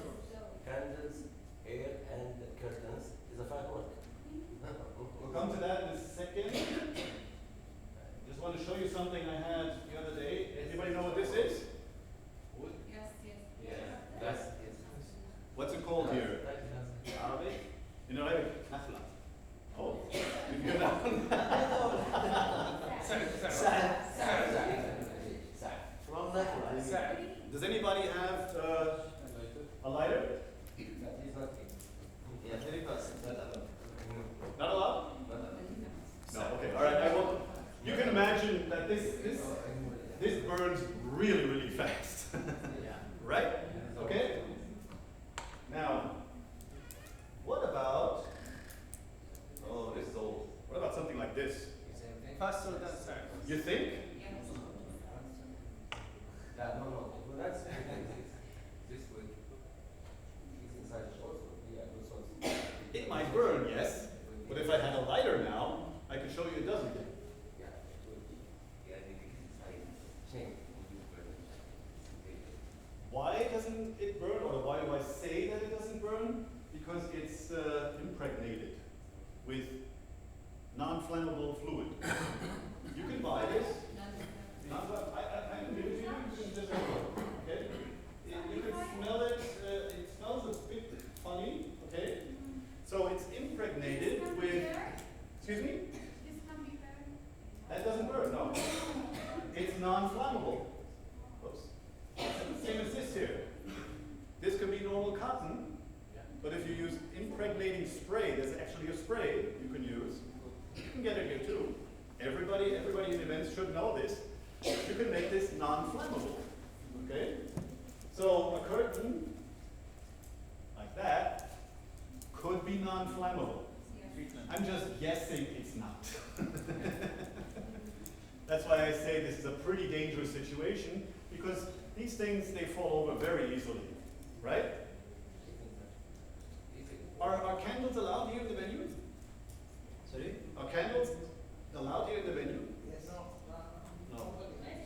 S4: Candles, air, and curtains is a firework.
S1: We'll come to that in a second. Just want to show you something I had the other day. Anybody know what this is?
S4: Wood?
S2: Yes, yes.
S4: Yeah. That's
S1: What's it called here?
S4: Arabic.
S1: In Arabic? Nafla. Oh, you hear that one?
S4: From that.
S1: Does anybody have a lighter?
S4: He's not
S6: Yeah, very fast.
S1: Not allowed? No, okay, all right, I will. You can imagine that this burns really, really fast. Right? Okay? Now, what about, oh, this is old. What about something like this?
S3: Faster than sound.
S1: You think?
S4: No. That's this would. It's inside the shorts. Yeah, those ones.
S1: It might burn, yes. But if I had a lighter now, I could show you it doesn't.
S4: Yeah, it would. Yeah, I think it's like chain.
S1: Why doesn't it burn, or why do I say that it doesn't burn? Because it's impregnated with non-flammable fluid. You can buy this. I can give it to you. You can just okay. You can smell it. It smells a bit funny. Okay. So it's impregnated with. Excuse me.
S2: This can be burned.
S1: That doesn't burn. No. It's non-flammable. Oops. Same as this here. This could be normal cotton, but if you use impregnating spray, there's actually a spray you can use. You can get it here too. Everybody in events should know this. You can make this non-flammable. Okay? So a curtain like that could be non-flammable. I'm just guessing it's not. That's why I say this is a pretty dangerous situation, because these things, they fall over very easily, right? Are candles allowed here in the venue?
S6: Sorry?
S1: Are candles allowed here in the venue?
S3: Yes.
S1: No.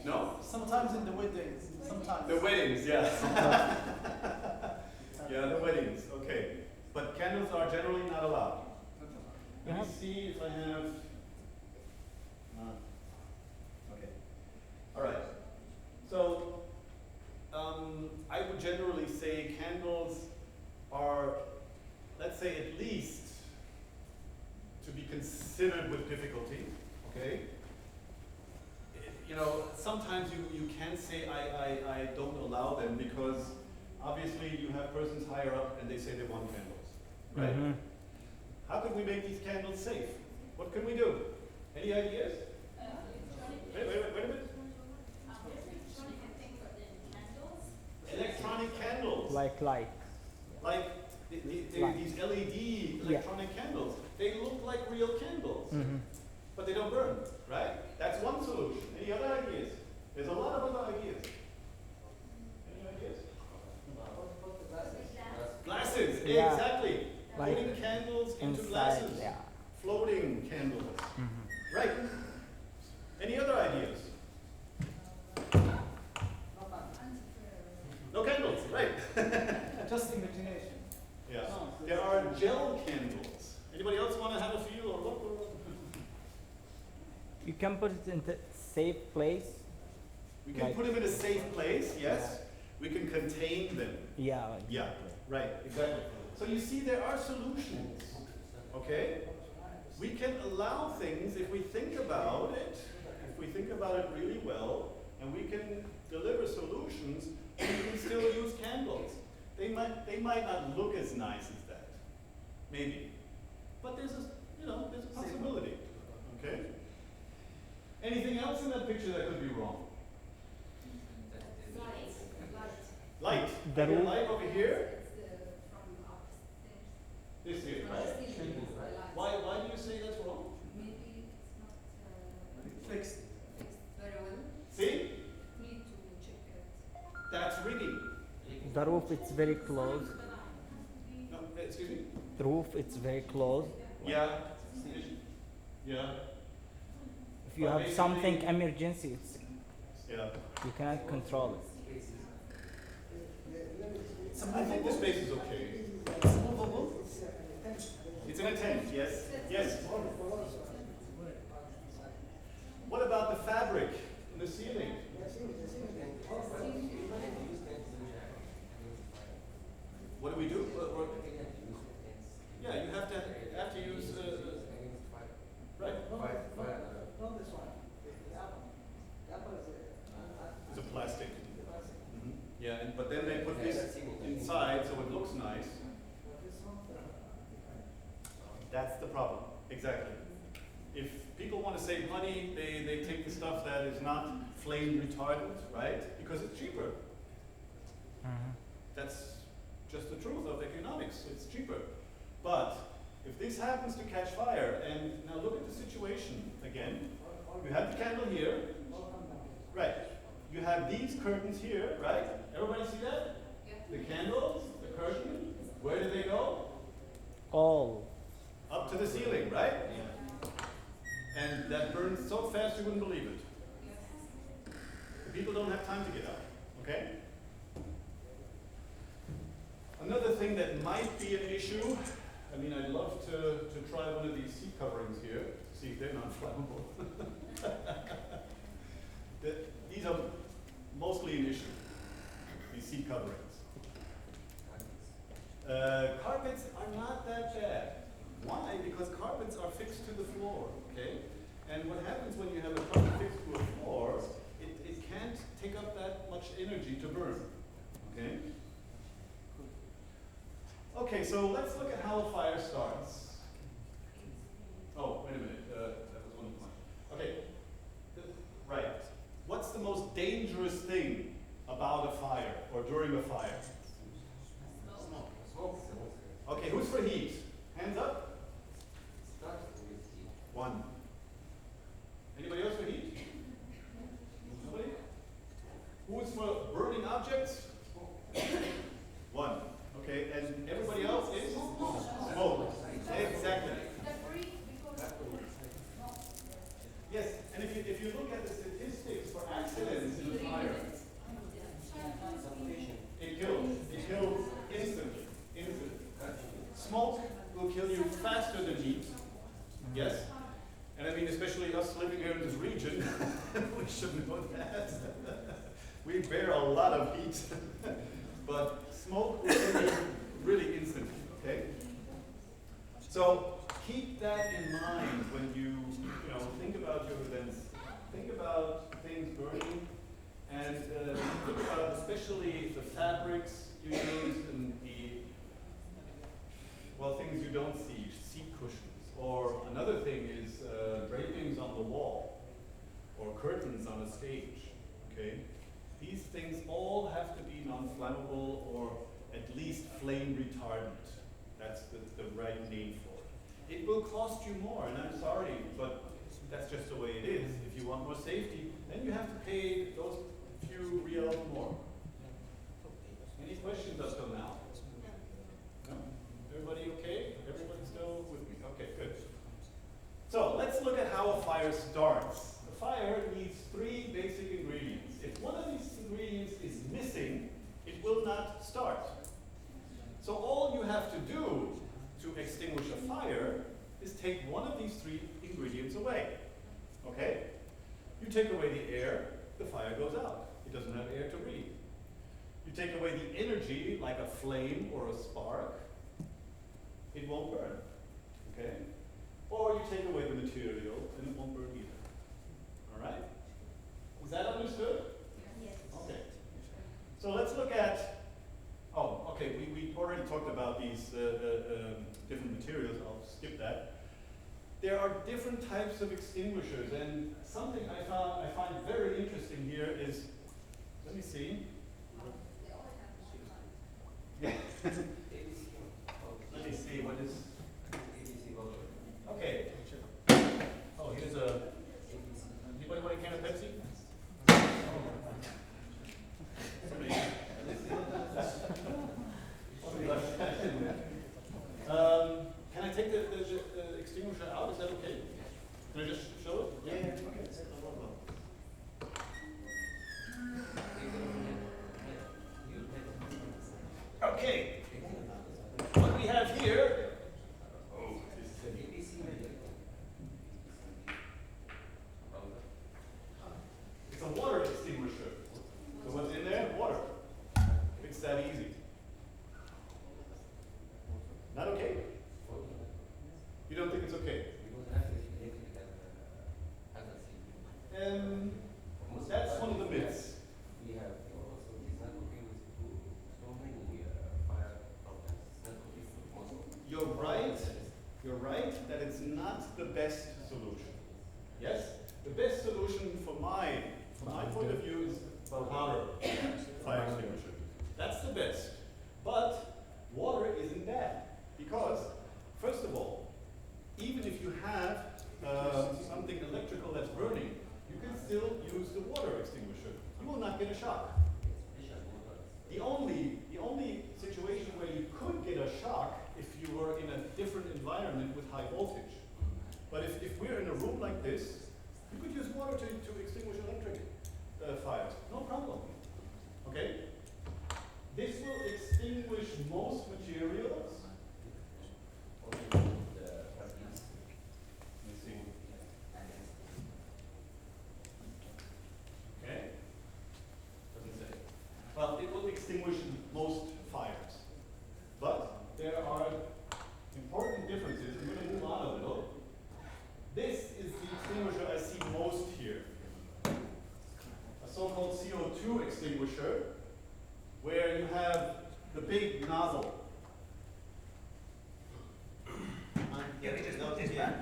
S1: No?
S3: Sometimes in the weddings. Sometimes.
S1: The weddings, yeah. Yeah, the weddings, okay. But candles are generally not allowed. Let me see if I have. Okay. All right. So, I would generally say candles are, let's say, at least to be considered with difficulty. Okay. You know, sometimes you can say I don't allow them because obviously you have persons higher up and they say they want candles, right?
S5: Mhm.
S1: How can we make these candles safe? What can we do? Any ideas? Wait a minute. Electronic candles.
S5: Like light.
S1: Like these LED electronic candles. They look like real candles,
S5: Mhm.
S1: but they don't burn, right? That's one solution. Any other ideas? There's a lot of other ideas. Any ideas? Glasses,
S5: Yeah.
S1: exactly.
S5: Like
S1: Putting candles into
S5: Inside,
S1: glasses.
S5: yeah.
S1: Floating candles.
S5: Mhm.
S1: Right. Any other ideas? No candles, right.
S3: Just imagination.
S1: Yeah. There are gel candles. Anybody else want to have a feel or look?
S5: You can put it in a safe place.
S1: We can
S5: Like-
S1: put them in a safe place, yes. We can contain them.
S5: Yeah.
S1: Yeah, right, exactly. So you see there are solutions, okay? We can allow things if we think about it, really well, and we can deliver solutions, we can still use candles. They might not look as nice as that, maybe, but there's a possibility. Okay. Anything else in that picture that could be wrong? Light.
S5: The roof.
S1: Light over here. This here, right? Why do you say that's wrong?
S7: Maybe it's not
S3: Fixed.
S7: fixed very well.
S1: See?
S7: Need to check it.
S1: That's rigging.
S5: The roof, it's very close.
S1: No, excuse me?
S5: The roof, it's very close.
S1: Yeah. Yeah.
S5: If you
S1: But
S5: have
S1: basically-
S5: something emergency, it's,
S1: Yeah.
S5: you cannot control it.
S1: I think the space is okay.
S3: It's movable.
S1: It's in a tent, yes. Yes. What about the fabric in the ceiling? What do we do? Yeah, you have to use right.
S3: Not this one. The apple is
S1: It's a plastic. Yeah, but then they put this inside so it looks nice. That's the problem. Exactly. If people want to save money, they take the stuff that is not flame retardant, right? Because it's cheaper. That's just the truth of economics. It's cheaper. But if this happens to catch fire, and now look at the situation again. You have the candle here. Right. You have these curtains here, right? Everybody see that? The candles, the curtain, where do they go?
S5: All.
S1: Up to the ceiling, right? And that burns so fast you wouldn't believe it. The people don't have time to get out, okay? Another thing that might be an issue, I mean, I'd love to try one of these seat coverings here, to see if they're not flammable. These are mostly an issue, these seat coverings. Carpets are not that bad. Why? Because carpets are fixed to the floor, okay? And what happens when you have a carpet fixed to a floor, it can't take up that much energy to burn, okay? Okay, so let's look at how a fire starts. Oh, wait a minute, that was one of mine. Okay, right. What's the most dangerous thing about a fire, or during a fire? Okay, who's for heat? Hands up. One. Anybody else for heat? Nobody? Who's for burning objects? One. Okay, and everybody else is? Smoke. Exactly. Yes, and if you look at the statistics for accidents in a fire, it kills instantly. Smoke will kill you faster than heat. Yes? And I mean, especially us living here in this region, we should know that. We bear a lot of heat. But smoke will kill you really instantly, okay? So keep that in mind when you think about your events. Think about things burning, and think about especially the fabrics you use and things you don't see, seat cushions. Or another thing is drapings on the wall, or curtains on a stage, okay? These things all have to be non-flammable or at least flame retardant. That's the right name for it. It will cost you more, and I'm sorry, but that's just the way it is. If you want more safety, then you have to pay those few reals more. Any questions up till now? No? Everybody okay? Everybody still with me? Okay, good. So let's look at how a fire starts. A fire needs three basic ingredients. If one of these ingredients is missing, it will not start. So all you have to do to extinguish a fire is take one of these three ingredients away. Okay? You take away the air, the fire goes out. It doesn't have air to breathe. You take away the energy, like a flame or a spark, it won't burn. Okay? Or you material, then it won't burn either. All right? Is that understood?
S7: Yes.
S1: Okay. So let's look at, oh, okay, we already talked about these different materials. I'll skip that. There are different types of extinguishers, and something I find very interesting here is, let me see.
S7: They all have one line.
S1: Yeah. Let me see, what is, okay. Oh, here's a, anybody want a can of Pepsi? Somebody. Can I take the extinguisher out? Is that okay? Can I just show it? Yeah. Okay. What we have here. Oh, it's a water extinguisher. So what's in there? Water. It's that easy. Not okay? You don't think it's okay? That's one of the myths.
S4: We have also, it's not okay with so many fire problems. It's not okay for most of them.
S1: You're right that it's not the best solution. Yes? The best solution from my point of view is powder fire extinguisher. That's the best. But water isn't bad because, first of all, even if you have something electrical that's burning, you can still use the water extinguisher. You will not get a shock. The only situation where you could get a shock if you were in a different environment with high voltage. But if we're in a room like this, you could use water to extinguish electric fires. No problem. Okay? This will extinguish most materials. Let me see. Okay? Doesn't say. Well, it will extinguish most fires. But there are important differences. I'm going to move on a little. This is the extinguisher I see most here. A so-called CO2 extinguisher, where you have the big nozzle.
S6: Can we just note this back?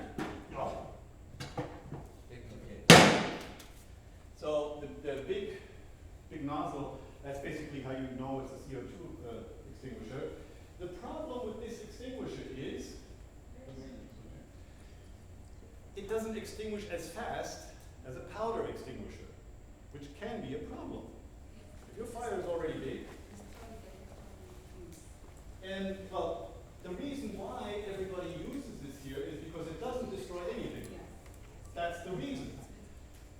S1: Oh. So the big nozzle, that's basically how you know it's a CO2 extinguisher. The problem with this extinguisher is it doesn't extinguish as fast as a powder extinguisher, which can be a problem. If your fire is already big, and well, the reason why everybody uses this here is because it doesn't destroy anything. That's the reason.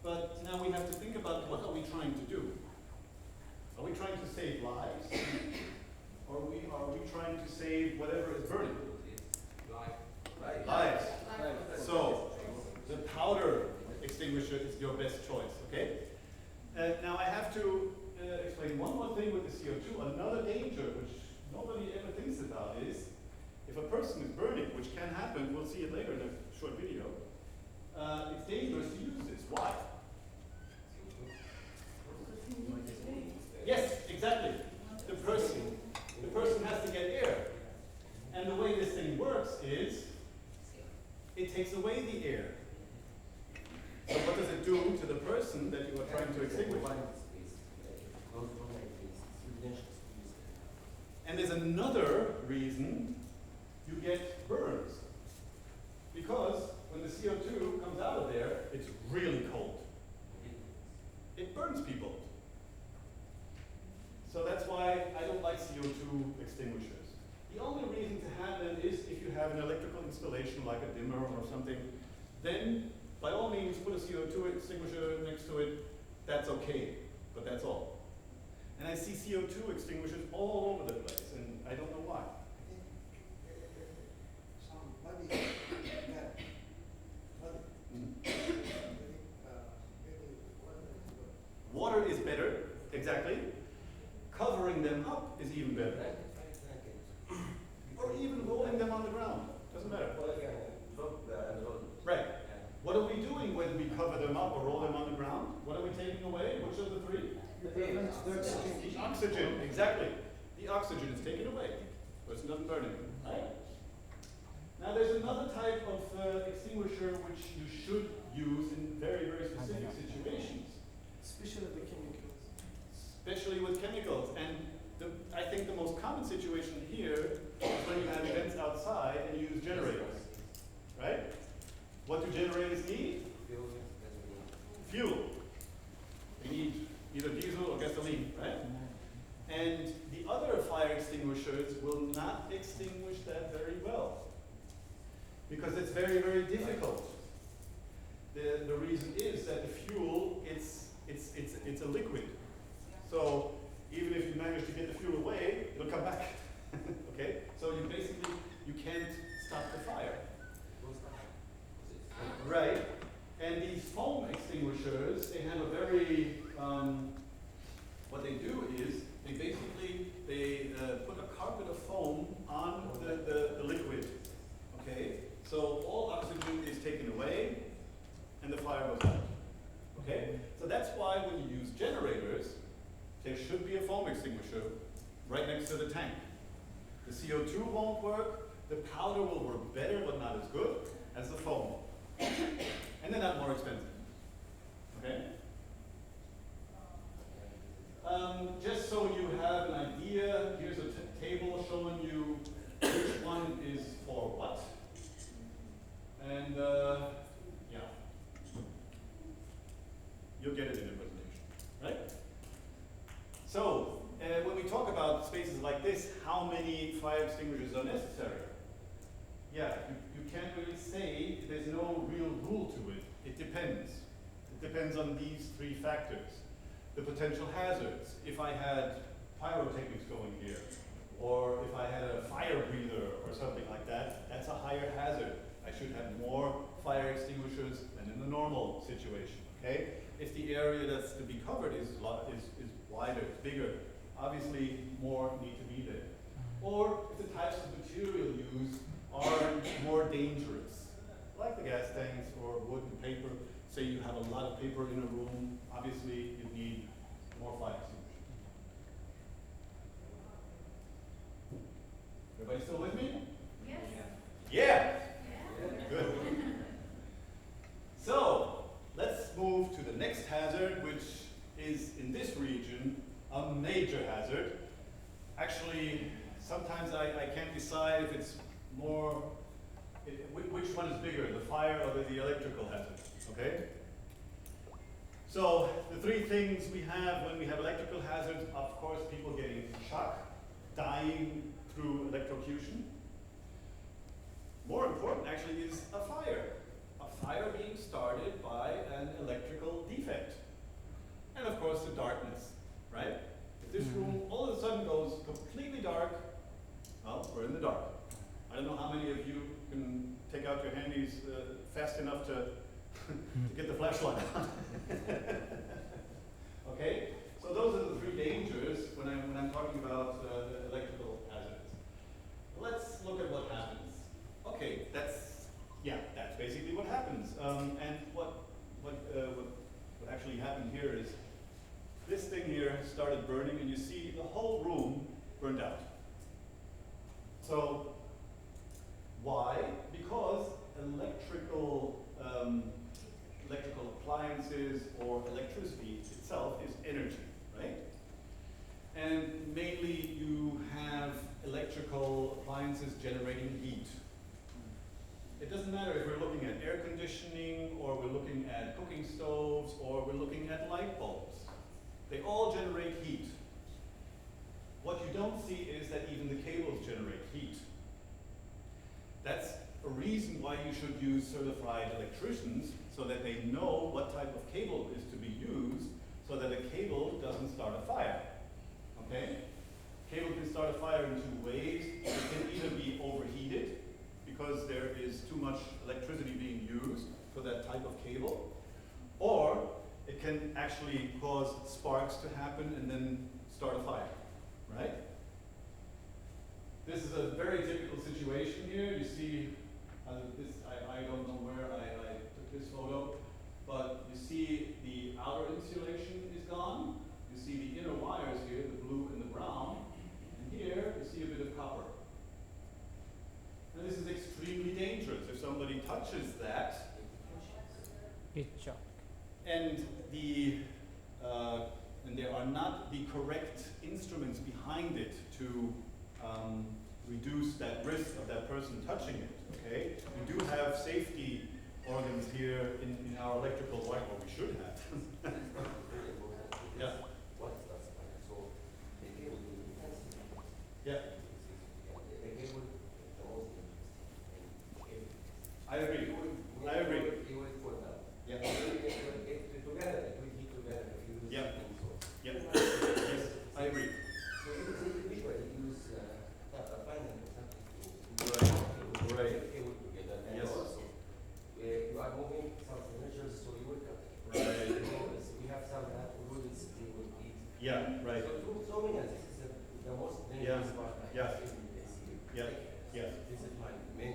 S1: But now we have to think about what are we trying to do? Are we trying to save lives? Or are we trying to save whatever is burning? Lives. So the powder extinguisher is your best choice, okay? Now I have to explain one more thing with the CO2. Another danger, which nobody ever thinks about, is if a person is burning, which can happen, we'll see it later in a short video, it's dangerous to use this. Why? Yes, exactly. The person has to get air. And the way this thing works is, it takes away the air. So what does it do to the person that you are trying to extinguish? And there's another reason you get burns. Because when the CO2 comes out of there, it's really cold. It burns people. So that's why I don't like CO2 extinguishers. The only reason to have them is if you have an electrical installation like a dimmer or something, then by all means put a CO2 extinguisher next to it. That's okay, but that's all. And I see CO2 extinguishers all over the place, and I don't know why. Water is better, exactly. Covering them up is even better. Or even rolling them on the ground, doesn't matter. Right.
S3: The elements, the oxygen.
S1: The oxygen, exactly. The oxygen is taken away. Person doesn't burn it, right? Now there's another type of extinguisher which you should use in very, very specific situations.
S3: Especially the chemicals.
S1: Especially with chemicals. And I think the most common situation here is when you have events outside and you use generators, right? What do generators need? Fuel. They need either diesel or gasoline, right? And the other fire extinguishers will not extinguish that very well because it's very, very difficult. The reason is that the fuel, it's a liquid. So even if you manage to get the fuel away, it'll come back. Okay? So you can't stop the fire. Right. And these foam extinguishers, they have a very, what they do is, they put a carpet of foam on the liquid. Okay? So all oxygen is taken away and the fire goes out. Okay? So that's why when you use generators, there should be a foam extinguisher right next to the tank. The CO2 won't work, the powder will work better but not as good as the foam. And they're not more expensive. Okay? Just so you have an idea, here's a table showing you which one is for what. And yeah, you'll get it in the presentation, right? So when we talk about spaces like this, how many fire extinguishers are necessary? Yeah, you can't really say, there's no real rule to it. It depends. It depends on these three factors. The potential hazards. If I had pyrotechnics going here, or if I had a fire breather or something like that, that's a higher hazard. I should have more fire extinguishers than in the normal situation, okay? If the area that's to be covered is wider, it's bigger, obviously more need to be there. Or if the types of material used are more dangerous, like the gas tanks or wood and paper. Say you have a lot of paper in a room, obviously you need more fire extinguishers. Everybody still with me?
S2: Yes.
S1: Yeah.
S2: Yeah.
S1: Good. So let's move to the next hazard, which is in this region a major hazard. Actually, sometimes I can't decide if it's more, which one is bigger, the fire or the electrical hazard, okay? So the three things we have when we have electrical hazards, of course, people getting shock, dying through electrocution. More important actually is a fire. A fire being started by an electrical defect. And of course the darkness, right? If this room all of a sudden goes completely dark, well, we're in the dark. I don't know how many of you can take out your handies fast enough to get the flashlight on. Okay, so those are the three dangers when I'm talking about the electrical hazards. Let's look at what happens. Okay, that's basically what happens. And what actually happened here is this thing here started burning, and you see the whole room burned out. So why? Because electrical appliances or electricity itself is energy, right? And mainly you have electrical appliances generating heat. It doesn't matter if we're looking at air conditioning, or we're looking at cooking stoves, or we're looking at light bulbs. They all generate heat. What you don't see is that even the cables generate heat. That's a reason why you should use certified electricians, so that they know what type of cable is to be used, so that a cable doesn't start a fire. Okay? Cable can start a fire in two ways. It can either be overheated, because there is too much electricity being used for that type of cable, or it can actually cause sparks to happen and then start a fire, right? This is a very typical situation here. You see, I don't know where I took this photo, but you see the outer insulation is gone. You see touches that,
S5: It shock.
S1: and and there are not the correct instruments behind it to reduce that risk of that person touching it. Okay, we do have safety organs here in our electrical wire, or we should have. Yeah.
S4: What does so the cable will be fancy.
S1: Yeah,
S4: The cable the most interesting.
S1: I agree. I agree.
S4: It will fall down.
S1: Yeah.
S4: It will get together. It will heat together if you use
S1: Yeah.
S4: something so.
S1: Yeah. Yes, I agree.
S4: So it is individual. You use a final or something to
S1: Right. Right.
S4: cable together. And
S1: Yes.
S4: also you are moving some furniture, so you will cut.
S1: Right.
S4: We have some rules they will eat.
S1: Yeah, right.
S4: So many, and this is the most
S1: Yeah.
S4: dangerous part. I
S1: Yeah.
S4: think in SEO.
S1: Yeah. Yeah.
S4: This is my main.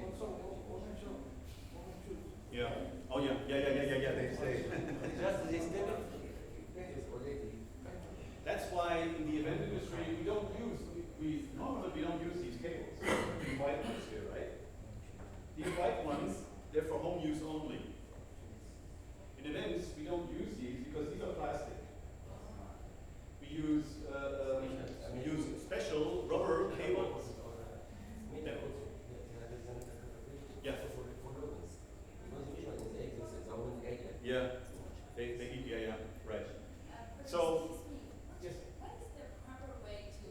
S1: Yeah. Oh yeah. Yeah. They say.
S4: Just this step is already.
S1: That's why in the event industry we don't use we normally we don't use these cables. These white ones here, right? These white ones, they're for home use only. In events we don't use these because these are plastic. We use special rubber cables. Yeah. Yeah. They eat. Yeah. Right. So. Yes.
S7: What is the proper way to,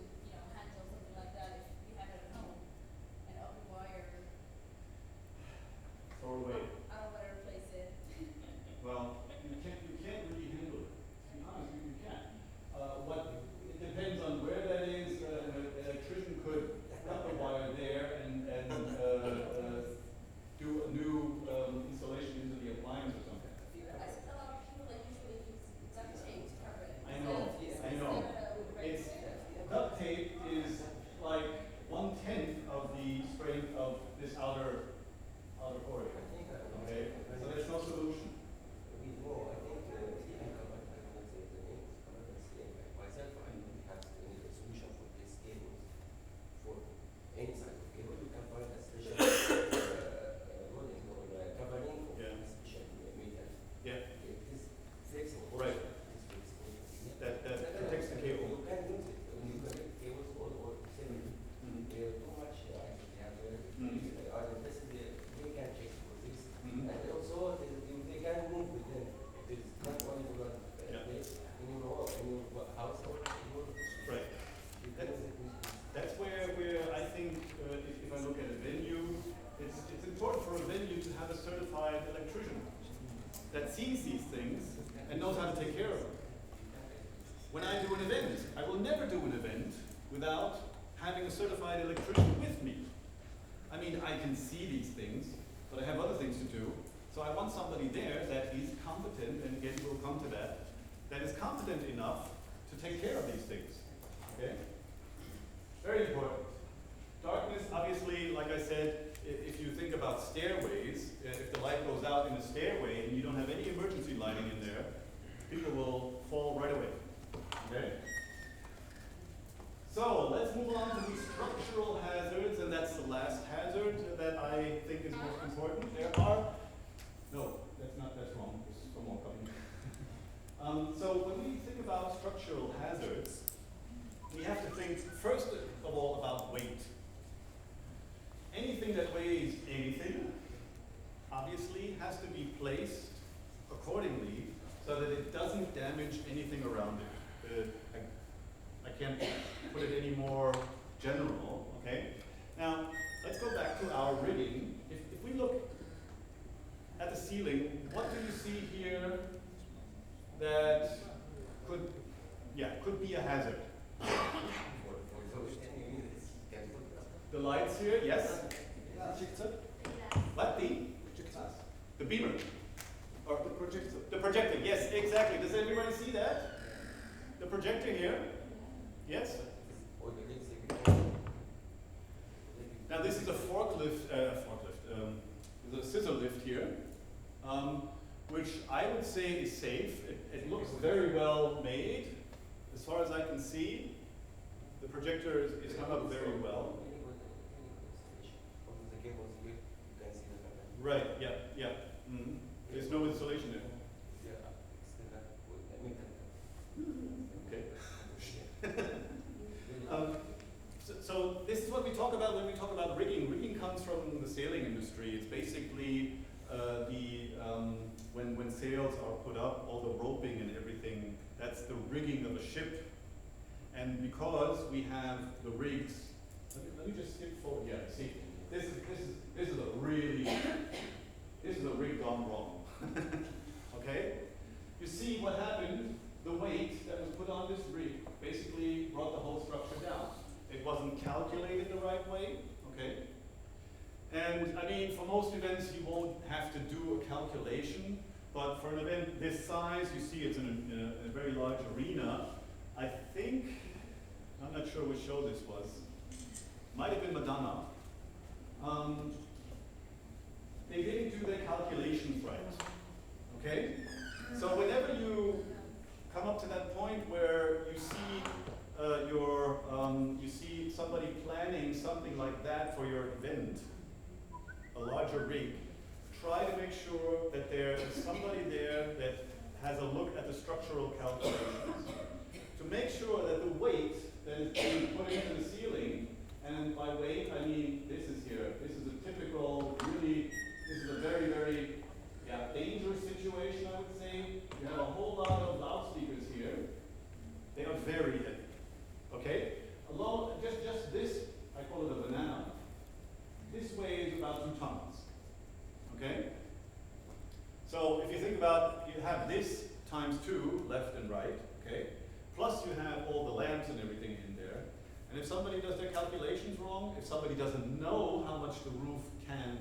S7: handle something like that if you have it at home, an open wire?
S1: Throw away.
S7: I don't want to replace it.
S1: Well, you can't really handle it. To be honest, you can't. It depends on where that is. An electrician could cut the wire there and do a new installation into the appliance or something.
S7: I see a lot of people that usually use duct tape to cover it.
S1: I know. It's duct tape is like 1/10 of the strength of this outer cord. Okay, so there's no solution.
S4: Myself, I don't have any solution for this cable. For any side of cable, you can find a special rolling or covering or
S1: Yeah.
S4: special metal.
S1: Yeah.
S4: It is flexible.
S1: Right.
S4: It's flexible.
S1: That protects the cable.
S4: You can use it when you connect cables or seven.
S1: Mhm.
S4: Too much actually have are invested they can check for this.
S1: Mhm.
S4: And also they can move with them. It is not only one
S1: Yeah.
S4: place in your house or in your
S1: Right. That's where I think if I look at a venue, it's important for a venue to have a certified electrician that sees these things and knows how to take care of them. When I do an event, I will never do an event without having a certified electrician with me. I mean, I can see these things, but I have other things to do. So I want somebody there that is competent, and again we'll come to that is competent enough to take care of these things. Okay? Very important. Darkness, obviously, like I said, if you think about stairways, if the light goes out in a stairway and you don't have any emergency lighting in there, people will fall right away. Okay? So let's move on to the structural hazards, and that's the last hazard that I think is most important. That's wrong. There's some more coming. So when we think about structural hazards, we have to think first of all about weight. Anything that weighs anything, obviously, has to be placed accordingly so that it doesn't damage anything around it. I can't put it any more general, okay? Now, let's go back to our rigging. If we look at the ceiling, what do you see here that could be a hazard? The lights here, yes? What? The beamer? Or the projector? The projector, yes, exactly. Does everybody see that? The projector here? Yes? Now this is a there's a scissor lift here, which I would say is safe. It looks very well made. As far as I can see, the projector is hung up very well. Right, yeah. Mm-hmm. There's no installation there. Okay. So this is what we talk about when we talk about rigging. Rigging comes from the sailing industry. It's basically when sails are put up, all the roping and everything, that's the rigging of a ship. And because we have the rigs, let me just skip forward. Yeah, see, this is a rig gone wrong. Okay? You see what happened? The weight that was put on this rig basically brought the whole structure down. It wasn't calculated the right way, okay? And I mean, for most events, you won't have to do a calculation, but for an event this size, you see it's in a very large arena. I think, I'm not sure which show this was, might have been Madonna. They didn't do their calculations right, okay? So whenever you come up to that point where you see you see somebody planning something like that for your event, a larger rig, try to make sure that there is somebody there that has a look at the structural calculations to make sure that the weight that is being put into the ceiling, and by weight I mean this is here. This is a typical, really, this is a very, very dangerous situation, I would say. You have a whole lot of loudspeakers here. They are very heavy. Okay? Alone, just this, I call it a banana. This weighs about 2 tons. Okay? So if you think about, you have this times 2, left and right, okay? Plus you have all the lamps and everything in there. And if somebody does their calculations wrong, if somebody doesn't know how much the roof can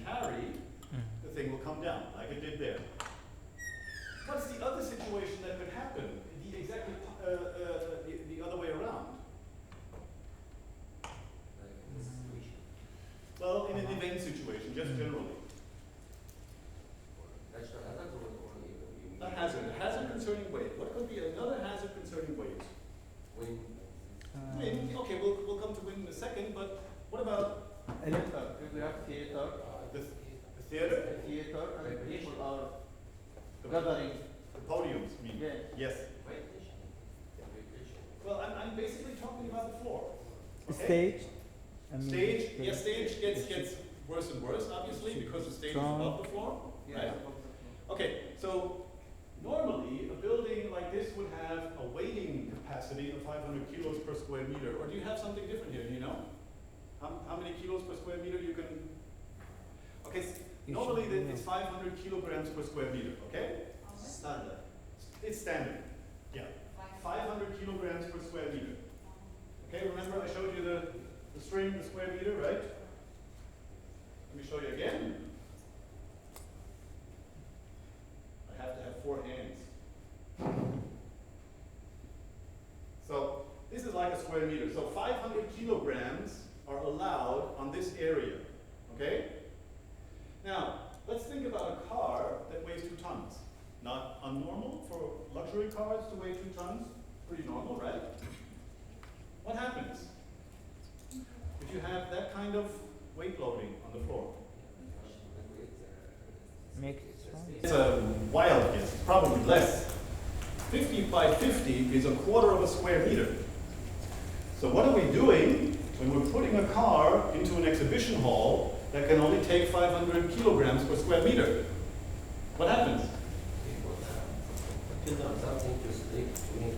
S1: carry, the thing will come down, like it did there. What's the other situation that could happen? The other way around. Well, in an event situation, just generally. A hazard concerning weight. What could be another hazard concerning weight?
S4: Wind.
S1: Wind. Okay, we'll come to wind in a second, but what about
S3: Theater. We have theater.
S1: the theater?
S3: Theater, and people are gathering.
S1: The podiums, you mean?
S3: Yeah.
S1: Yes. Well, I'm basically talking about the floor. Okay?
S5: Stage. I mean,
S1: Stage, yes, stage gets worse and worse, obviously, because the stage is above the floor.
S3: Yeah.
S1: Right? Okay, so normally a building like this would have a weighting capacity of 500 kilos per square meter. Or do you have something different here? Do you know? How many kilos per square meter you can? Okay, normally it's 500 kilograms per square meter. Okay?
S6: Standard.
S1: It's standard. Yeah. 500 kilograms per square meter. Okay, remember I showed you the string, the square meter, right? Let me show you again. I have to have 4 hands. So this is like a square meter. So 500 kilograms are allowed on this area. Okay? Now, let's think about a car that weighs 2 tons. Not unnormal for luxury cars to weigh 2 tons. Pretty normal, right? What happens if you have that kind of weight loading on the floor?
S5: Make
S1: It's a wild guess, probably less. 50 by 50 is a quarter of a square meter. So what are we doing when we're putting a car into an exhibition hall that can only take 500 kilograms per square meter? What happens?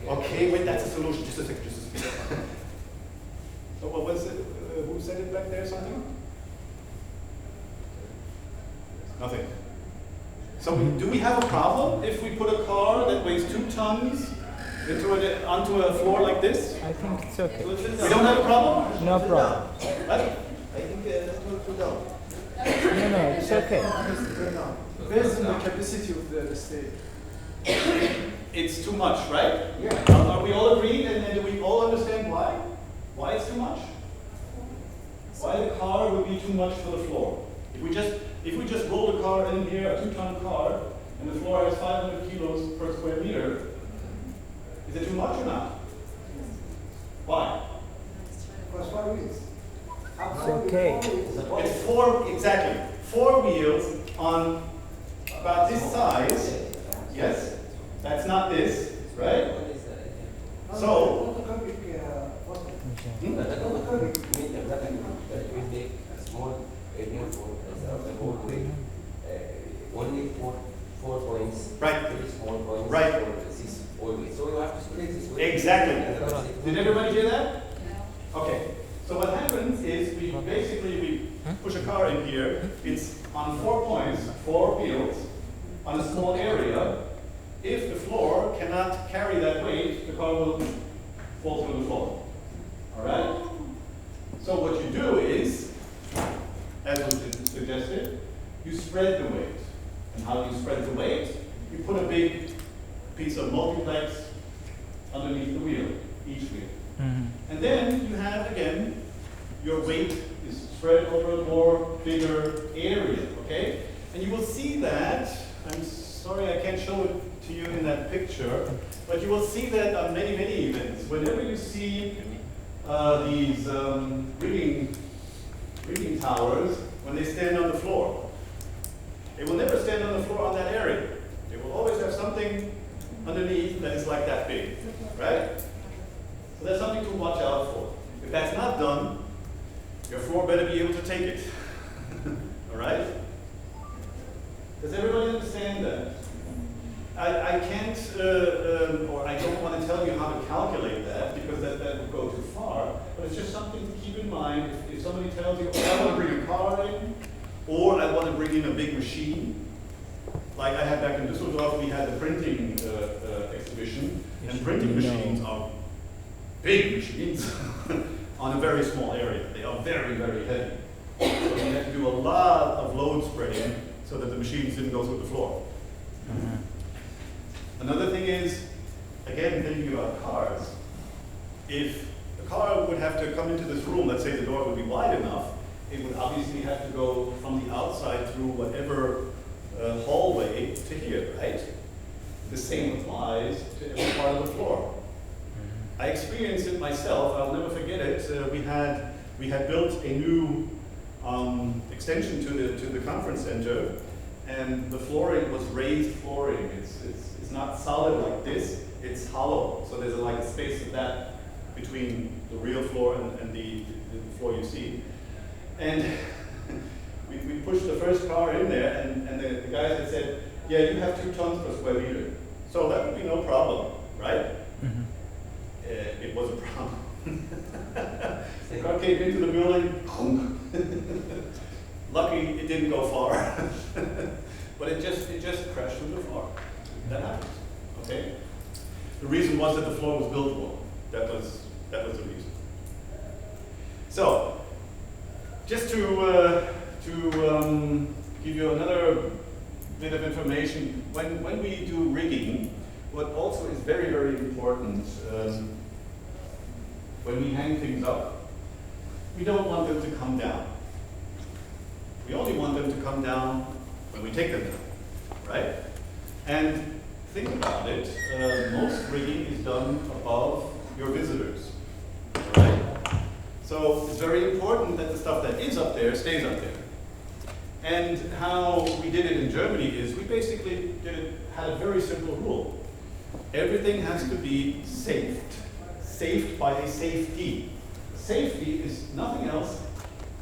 S1: Okay, wait, that's a solution. Just a second, just a second. So what was it? Who said it back there, something? Nothing. So do we have a problem if we put a car that weighs 2 tons onto a floor like this?
S5: I think it's okay.
S1: We don't have a problem?
S5: No problem.
S1: What?
S6: I think let's go down.
S5: No, it's okay.
S3: Based on the capacity of the stage.
S1: It's too much, right?
S3: Yeah.
S1: Are we all agreed and do we all understand why? Why it's too much? Why the car would be too much for the floor? If we just roll the car in here, a 2-ton car, and the floor has 500 kilos per square meter, is it too much or not? Why?
S5: It's okay.
S1: It's 4 4 wheels on about this size. Yes, that's not this, right? So,
S4: It will make a small area for the whole way. Only four points.
S1: Right.
S4: 3 small points.
S1: Right.
S4: For this whole way. So you have to split this way.
S1: Exactly.
S4: And the rest
S1: Did everybody hear that? Okay. So what happens is we push a car in here. It's on 4 points, 4 wheels, on a small area. If the floor cannot carry that weight, the car will fall through the floor. All right? So what you do is, as was suggested, you spread the weight. And how do you spread the weight? You put a big piece of multiplex underneath the wheel, each wheel. And then you have, again, your weight is spread over a more bigger area, okay? And you will see that, I'm sorry I can't show it to you in that picture, but you will see that on many, many events. Whenever you see these rigging towers, when they stand on the floor, they will never stand on the floor on that area. They will always have something underneath that is like that big, right? So that's something to watch out for. If that's not done, your floor better be able to take it. All right? Does everybody understand that? I can't, or I don't want to tell you how to calculate that because that would go too far. But it's just something to keep in mind. If somebody tells you, oh, I want to bring a car in, or I want to bring in a big machine, like I had back in Düsseldorf, we had the printing exhibition, and printing machines are big machines on a very small area. They are very, very heavy. So you have to do a lot of load spreading so that the machines didn't go through the floor. Another thing is, again, thinking about cars. If a car would have to come into this room, let's say the door would be wide enough, it would obviously have to go from the outside through whatever hallway to here, right? The same applies to every part of the floor. I experienced it myself. I'll never forget it. We had built a new extension to the conference center, and the flooring was raised flooring. It's not solid like this. It's hollow. So there's like a space of that between the real floor and the floor you see. And we pushed the first car in there, and the guys had said, yeah, you have 2 tons per square meter. So that would be no problem, right? It was a problem. The car came into the building. Lucky it didn't go far. But it just crashed through the floor. That happens, okay? The reason was that the floor was buildable. That was the reason. So, just to give you another bit of information, when we do rigging, what also is very, very important, when we hang things up, we don't want them to come down. We only want them to come down when we take them down, right? And think about it, most rigging is done above your visitors, all right? So it's very important that the stuff that is up there stays up there. And how we did it in Germany is we basically had a very simple rule. Everything has to be safed by a safety. Safety is nothing else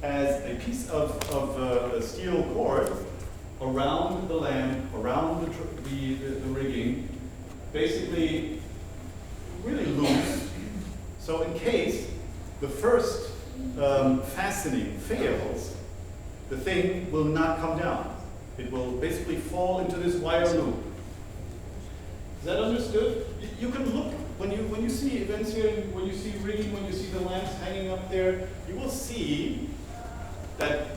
S1: as a piece of a steel cord around the lamp, around the rigging, basically really loose. So in case the first fastening fails, the thing will not come down. It will basically fall into this wire loop. Is that understood? You can look, when you see events here, when you see rigging, when you see the lamps hanging up there, you will see that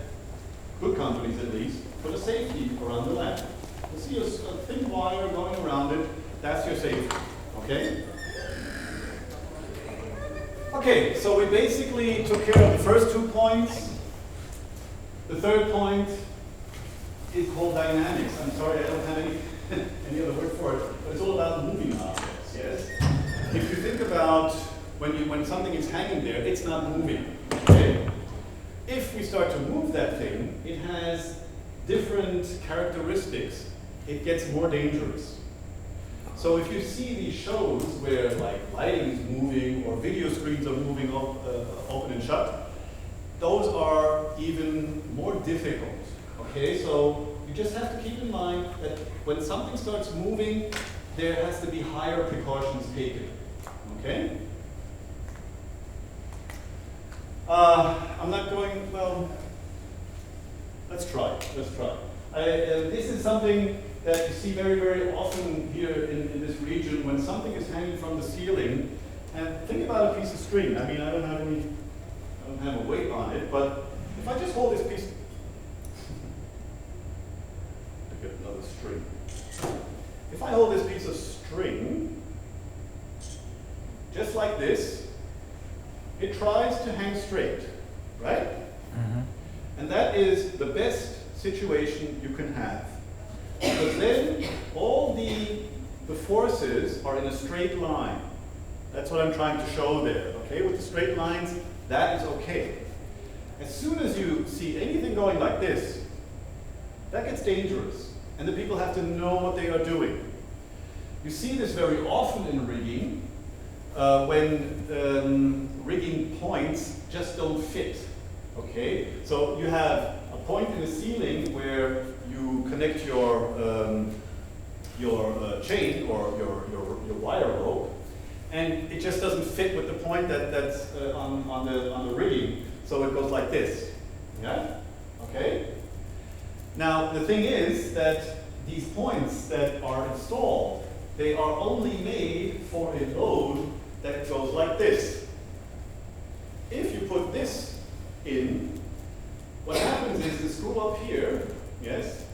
S1: good companies at least put a safety around the lamp. You'll see a thin wire going around it. That's your safety, okay? Okay, so we basically took care of the first 2 points. The third point is called dynamics. I'm sorry, I don't have any other word for it, but it's all about moving objects, yes? If you think about when something is hanging there, it's not moving, okay? If we start to move that thing, it has different characteristics, it gets more dangerous. So if you see these shows where like lighting is moving or video screens are moving open and shut, those are even more difficult. Okay, so you just have to keep in mind that when something starts moving, there has to be higher precautions taken. Okay? I'm not going, well, let's try. This is something that you see very, very often here in this region when something is hanging from the ceiling. And think about a piece of string. I mean, I don't have a weight on it, but if I just hold this piece, I get another string. If I hold this piece of string, just like this, it tries to hang straight, right? And that is the best situation you can have. Because then all the forces are in a straight line. That's what I'm trying to show there, okay? With the straight lines, that is okay. As soon as you see anything going like this, that gets dangerous. And the people have to know what they are doing. You see this very often in rigging, when rigging points just don't fit, okay? So you have a point in the ceiling where you connect your chain or your wire rope, and it just doesn't fit with the point that's on the rigging, so it goes like this, yeah? Okay? Now, the thing is that these points that are installed, they are only made for a load that goes like this. If you put this in, what happens is the screw up here, yes,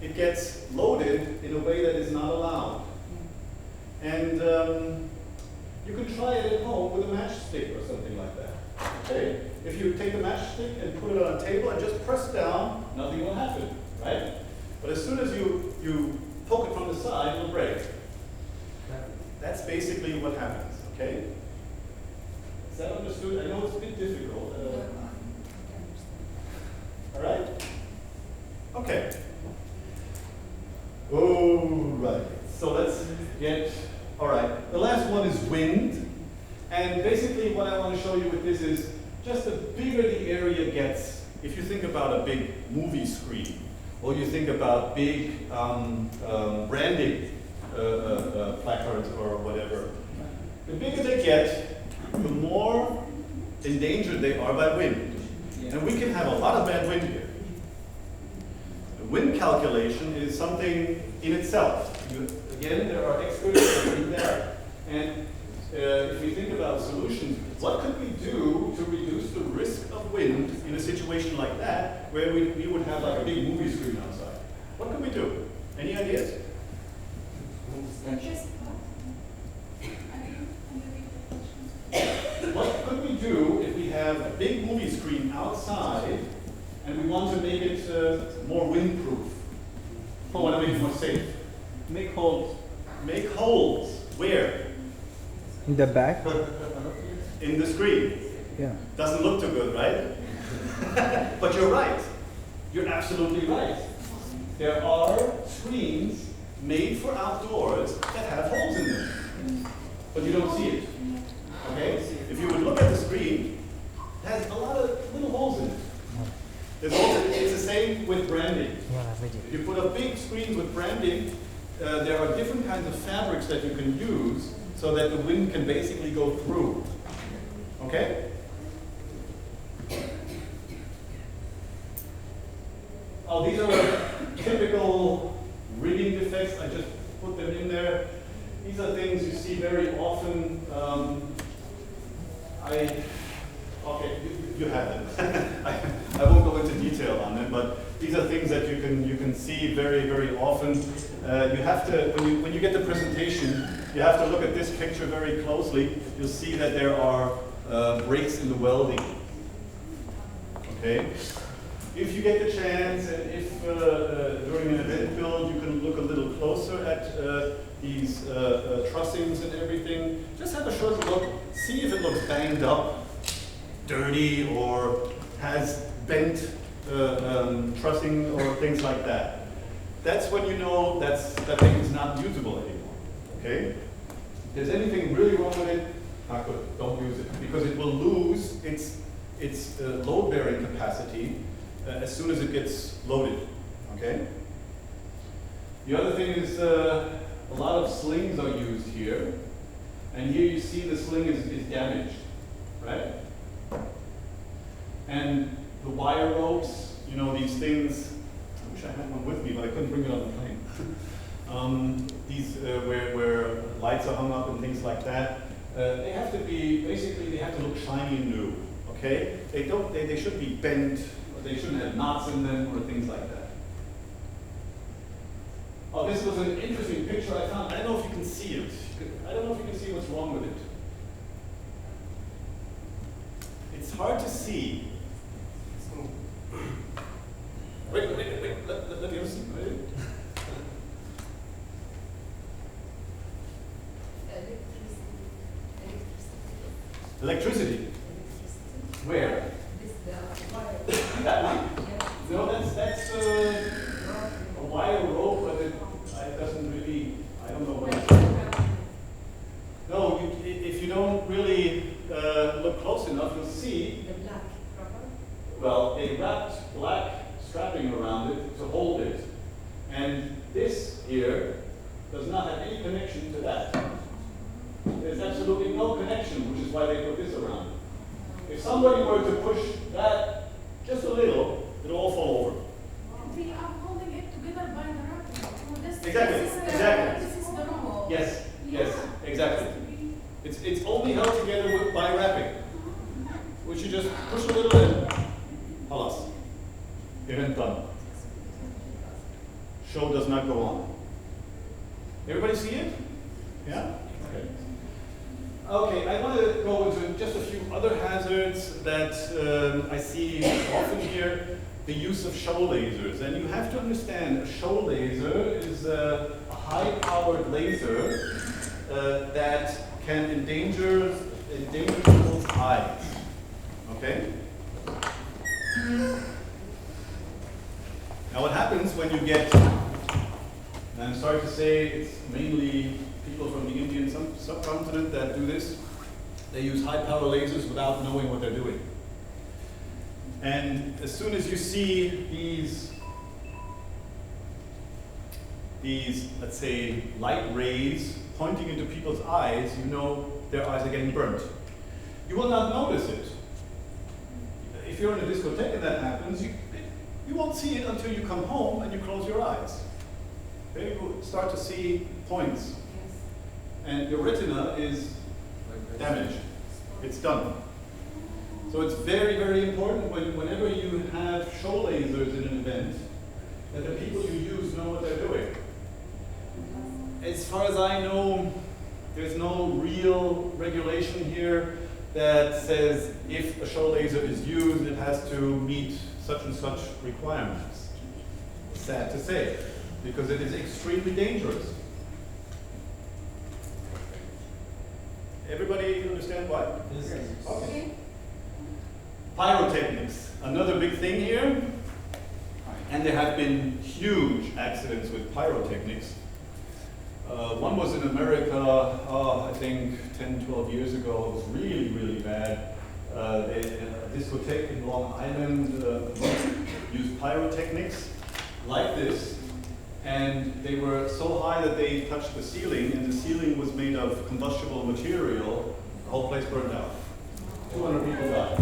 S1: it gets loaded in a way that is not allowed. And you can try it at home with a matchstick or something like that, okay? If you take the matchstick and put it on a table and just press down, nothing will happen, right? But as soon as you poke it from the side, it'll break. That's basically what happens, okay? Is that understood? I know it's a bit difficult. All right? Okay. All right. So let's get, all right. The last one is wind. And basically what I want to show you with this is just the bigger the area gets, if you think about a big movie screen, or you think about big branding placards or whatever, the bigger they get, the more endangered they are by wind. And we can have a lot of bad wind here. The wind calculation is something in itself. Again, there are experts that do that. And if we think about solutions, what could we do to reduce the risk of wind in a situation like that, where we would have like a big movie screen outside? What could we do? Any ideas? What could we do if we have a big movie screen outside and we want to make it more windproof? We want to make it more safe.
S3: Make holes.
S1: Make holes. Where?
S5: In the back?
S1: In the screen.
S5: Yeah.
S1: Doesn't look too good, right? But you're right. You're absolutely right. There are screens made for outdoors that have holes in them. But you don't see it. Okay? If you would look at the screen, it has a lot of little holes in it. It's the same with branding. If you put up big screens with branding, there are different kinds of fabrics that you can use so that the wind can basically go through. Okay? Oh, these are typical rigging defects. I just put them in there. These are things you see very often. Okay, you have them. I won't go into detail on them, but these are things that you can see very, very often. You have to, when you get the presentation, you have to look at this picture very closely. You'll see that there are breaks in the welding. Okay? If you get the chance, and if during an event build you can look a little closer at these trussings and everything, just have a short look, see if it looks banged up, dirty, or has bent trussing or things like that. That's when you know that thing is not usable anymore. Okay? If there's anything really wrong with it, not good. Don't use it because it will lose its load-bearing capacity as soon as it gets loaded. Okay? The other thing is a lot of slings are used here, and here you see the sling is damaged, right? And the wire ropes, you know, these things. I wish I had one with me, but I couldn't bring it on the plane. These where lights are hung up and things like that. They have to be basically they have to look shiny and new. Okay? They should be bent. Or they shouldn't have knots in them or things like that. Oh, this was an interesting picture I found. I don't know if you can see it. I don't know if you can see what's wrong with it. It's hard to see. Wait. Let me see. Electricity. Where? That one? No, that's a wire rope, but it doesn't really. I don't know what it is. No, if you don't really look close enough, you'll see. Well, they wrapped black strapping around it to hold it, and this here does not have any connection to that. There's absolutely no connection, which is why they put this around it. If somebody were to push that just a little, it'll all fall over.
S2: We are holding it together by the wrap.
S1: Exactly, exactly.
S2: This is the rope.
S1: Yes, yes, exactly. It's only held together by wrapping, which you just push a little and halas. Event done. Show does not go on. Everybody see it? Yeah? Okay. Okay, I want to go into just a few other hazards that I see often here. The use of show lasers. And you have to understand, a show laser is a high-powered laser that can endanger people's eyes. Okay? Now what happens when you get, and I'm sorry to say it's mainly people from the Indian subcontinent that do this, they use high-power lasers without knowing what they're doing. And as soon as you see these, let's say, light rays pointing into people's eyes, you know their eyes are getting burnt. You will not notice it. If you're in a discotheque and that happens, you won't see it until you come home and you close your eyes. Then you will start to see points. And your retina is damaged. It's done. So it's very, very important whenever you have show lasers in an event, that the people you use know what they're doing. As far as I know, there's no real regulation here that says if a show laser is used, it has to meet such and such requirements. Sad to say, because it is extremely dangerous. Everybody understand why?
S6: Yes.
S1: Okay. Pyrotechnics, another big thing here. And there have been huge accidents with pyrotechnics. One was in America, I think 10, 12 years ago. It was really, really bad. A discotheque in Long Island used pyrotechnics like this. And they were so high that they touched the ceiling, and the ceiling was made of combustible material. The whole place burned out. 200 people died.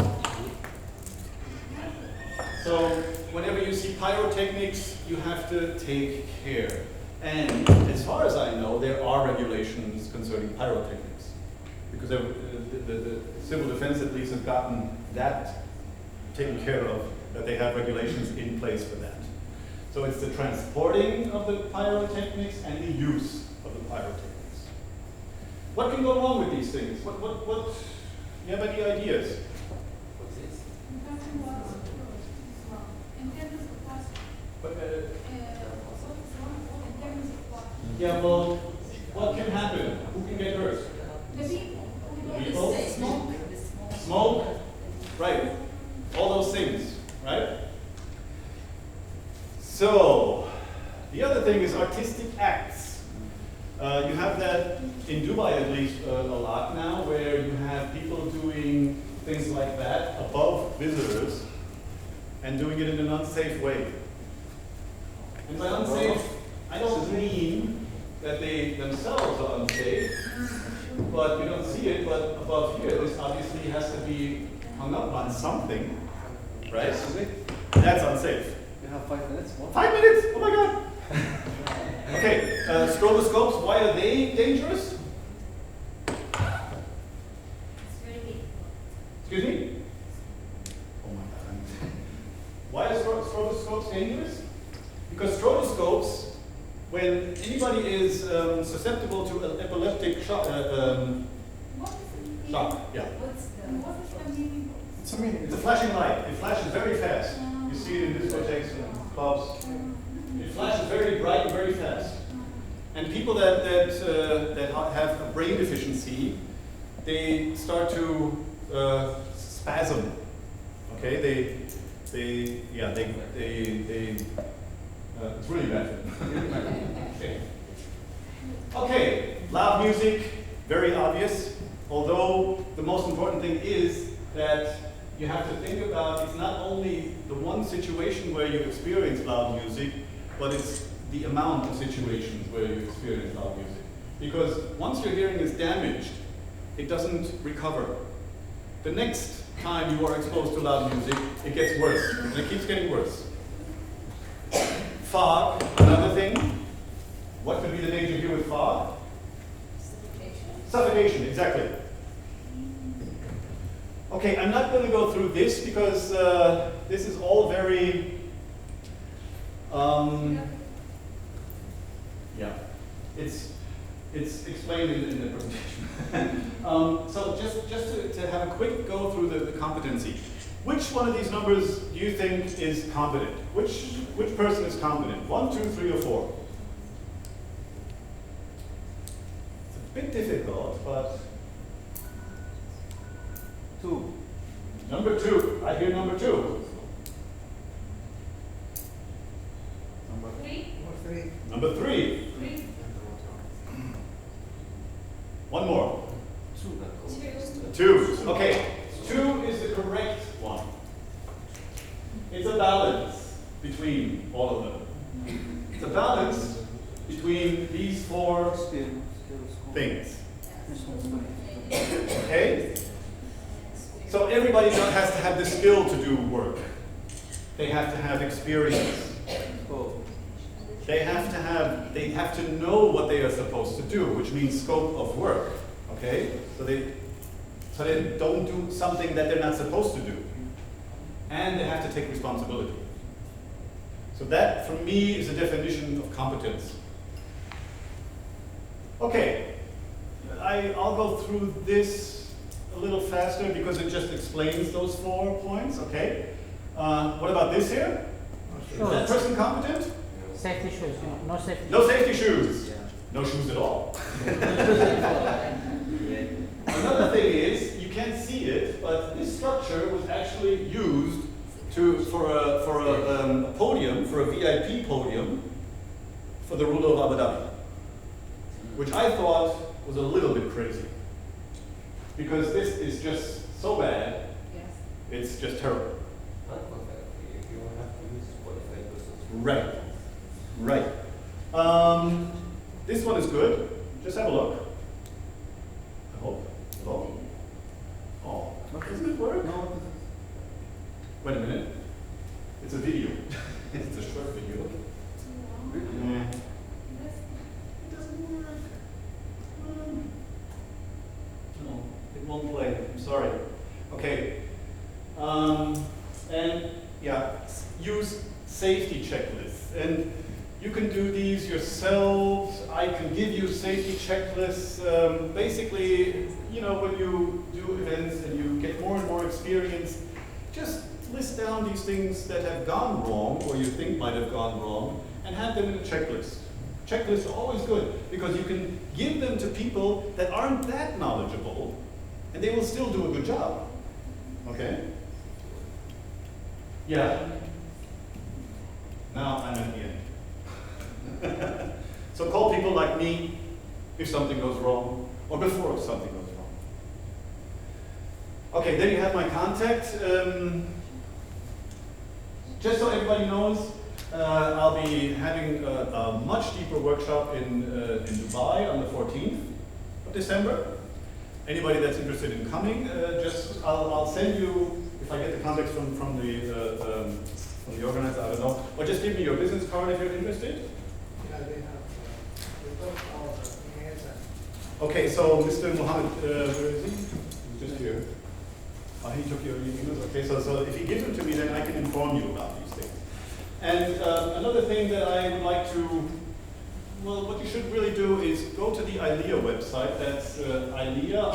S1: So whenever you see pyrotechnics, you have to take care. And as far as I know, there are regulations concerning pyrotechnics, because the civil defense at least has gotten that taken care of, that they have regulations in place for that. So it's the transporting of the pyrotechnics and the use of the pyrotechnics. What can go wrong with these things? What do you have any ideas?
S4: What's this?
S1: Yeah, well, what can happen? Who can get hurt?
S2: The people.
S1: People? Smoke? Right. All those things, right? So, the other thing is artistic acts. You have that in Dubai at least a lot now, where you have people doing things like that above visitors and doing it in an unsafe way. And by unsafe, I don't mean that they themselves are unsafe, but you don't see it, but above here, this obviously has to be hung up on something, right? That's unsafe.
S3: We have 5 minutes. What?
S1: 5 minutes? Oh my God. Okay, stroboscopes, why are they dangerous? Excuse me? Oh my God. Why are stroboscopes dangerous? Because stroboscopes, when anybody is susceptible to an epileptic shock, yeah.
S3: It's a meaning.
S1: It's a flashing light. It flashes very fast. You see it in discotheques and clubs. It flashes very bright, very fast. And people that have a brain deficiency, they start to spasm. Okay, it's really bad. Okay, loud music, very obvious. Although the most important thing is that you have to think about it's not only the one situation where you experience loud music, but it's the amount of situations where you experience loud music. Because once your hearing is damaged, it doesn't recover. The next time you are exposed to loud music, it gets worse, and it keeps getting worse. Fog, another thing. What could be the danger here with fog? Suffocation, exactly. Okay, I'm not going to go through this because this is all very, yeah, it's explained in the presentation. So just to have a quick go through the competency. Which one of these numbers do you think is competent? Which person is competent? 1, 2, 3, or 4? It's a bit difficult, but
S3: 2.
S1: number 2. I hear number 2. Number 3. One more. 2. Okay. 2 is the correct one. It's a balance between all of them. It's a balance between these 4 things. Okay? So everybody has to have the skill to do work. They have to have experience. They have to know what they are supposed to do, which means scope of work. Okay? So they don't do something that they're not supposed to do. And they have to take responsibility. So that, for me, is a definition of competence. Okay, I'll go through this a little faster because it just explains those 4 points, okay? What about this here? Is that person competent?
S8: Safety shoes, no safety.
S1: No safety shoes. No shoes at all. Another thing is, you can't see it, but this structure was actually used for a podium, for a VIP podium, for the ruler of Abu Dhabi, which I thought was a little bit crazy, because this is just so bad.
S7: Yes.
S1: It's just terrible.
S4: You will have to use qualified persons.
S1: Right. This one is good. Just have a look. I hope. Oh. Oh. Doesn't it work?
S3: No.
S1: Wait a minute. It's a video. It's a short video. Yeah. It doesn't work. No, it won't play. I'm sorry. Okay. And yeah, use safety checklists. And you can do these yourselves. I can give you safety checklists. Basically, you know, when you do events and you get more and more experience, just list down these things that have gone wrong or you think might have gone wrong and have them in a checklist. Checklists are always good because you can give them to people that aren't that knowledgeable and they will still do a good job. Okay? Yeah. Now I'm an notify me if something goes wrong or before something goes wrong. Okay, then you have my contact. Just so everybody knows, I'll be having a much deeper workshop in Dubai on the 14th of December. Anybody that's interested in coming, I'll send you, if I get the contacts from the organizer, I don't know, or just give me your business card if you're interested.
S3: Yeah, they have. They got our emails and
S1: Okay, so Mr. Mohammed, where is he? He's just here. Oh, he took your emails. Okay, so if he gives them to me, then I can inform you about these things. And another thing that I would like to, well, what you should really do is go to the ILEA website. That's ILEA,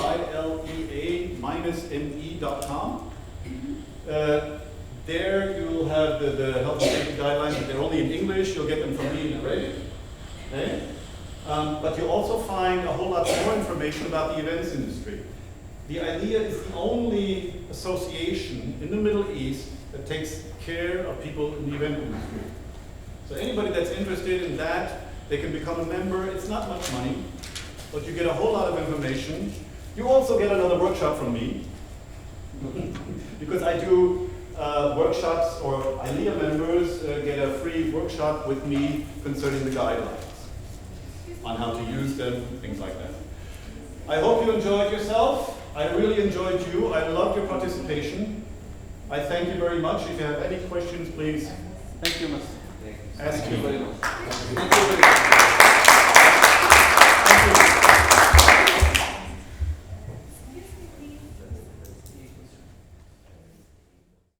S1: ILEA-ME.com. There you'll have the health and safety guidelines. If they're only in English, you'll get them from me in Arabic. Okay? But you'll also find a whole lot more information about the events industry. The ILEA is the only association in the Middle East that takes care of people in the event industry. So anybody that's interested in that, they can become a member. It's not much money, but you get a whole lot of information. You also get another workshop from me, because I do workshops, or ILEA members get a free workshop with me concerning the guidelines on how to use them, things like that. I hope you enjoyed yourself. I really enjoyed you. I loved your participation. I thank you very much. If you have any questions, please
S3: thank you, Mr.
S1: ask me.
S3: Thank you very much.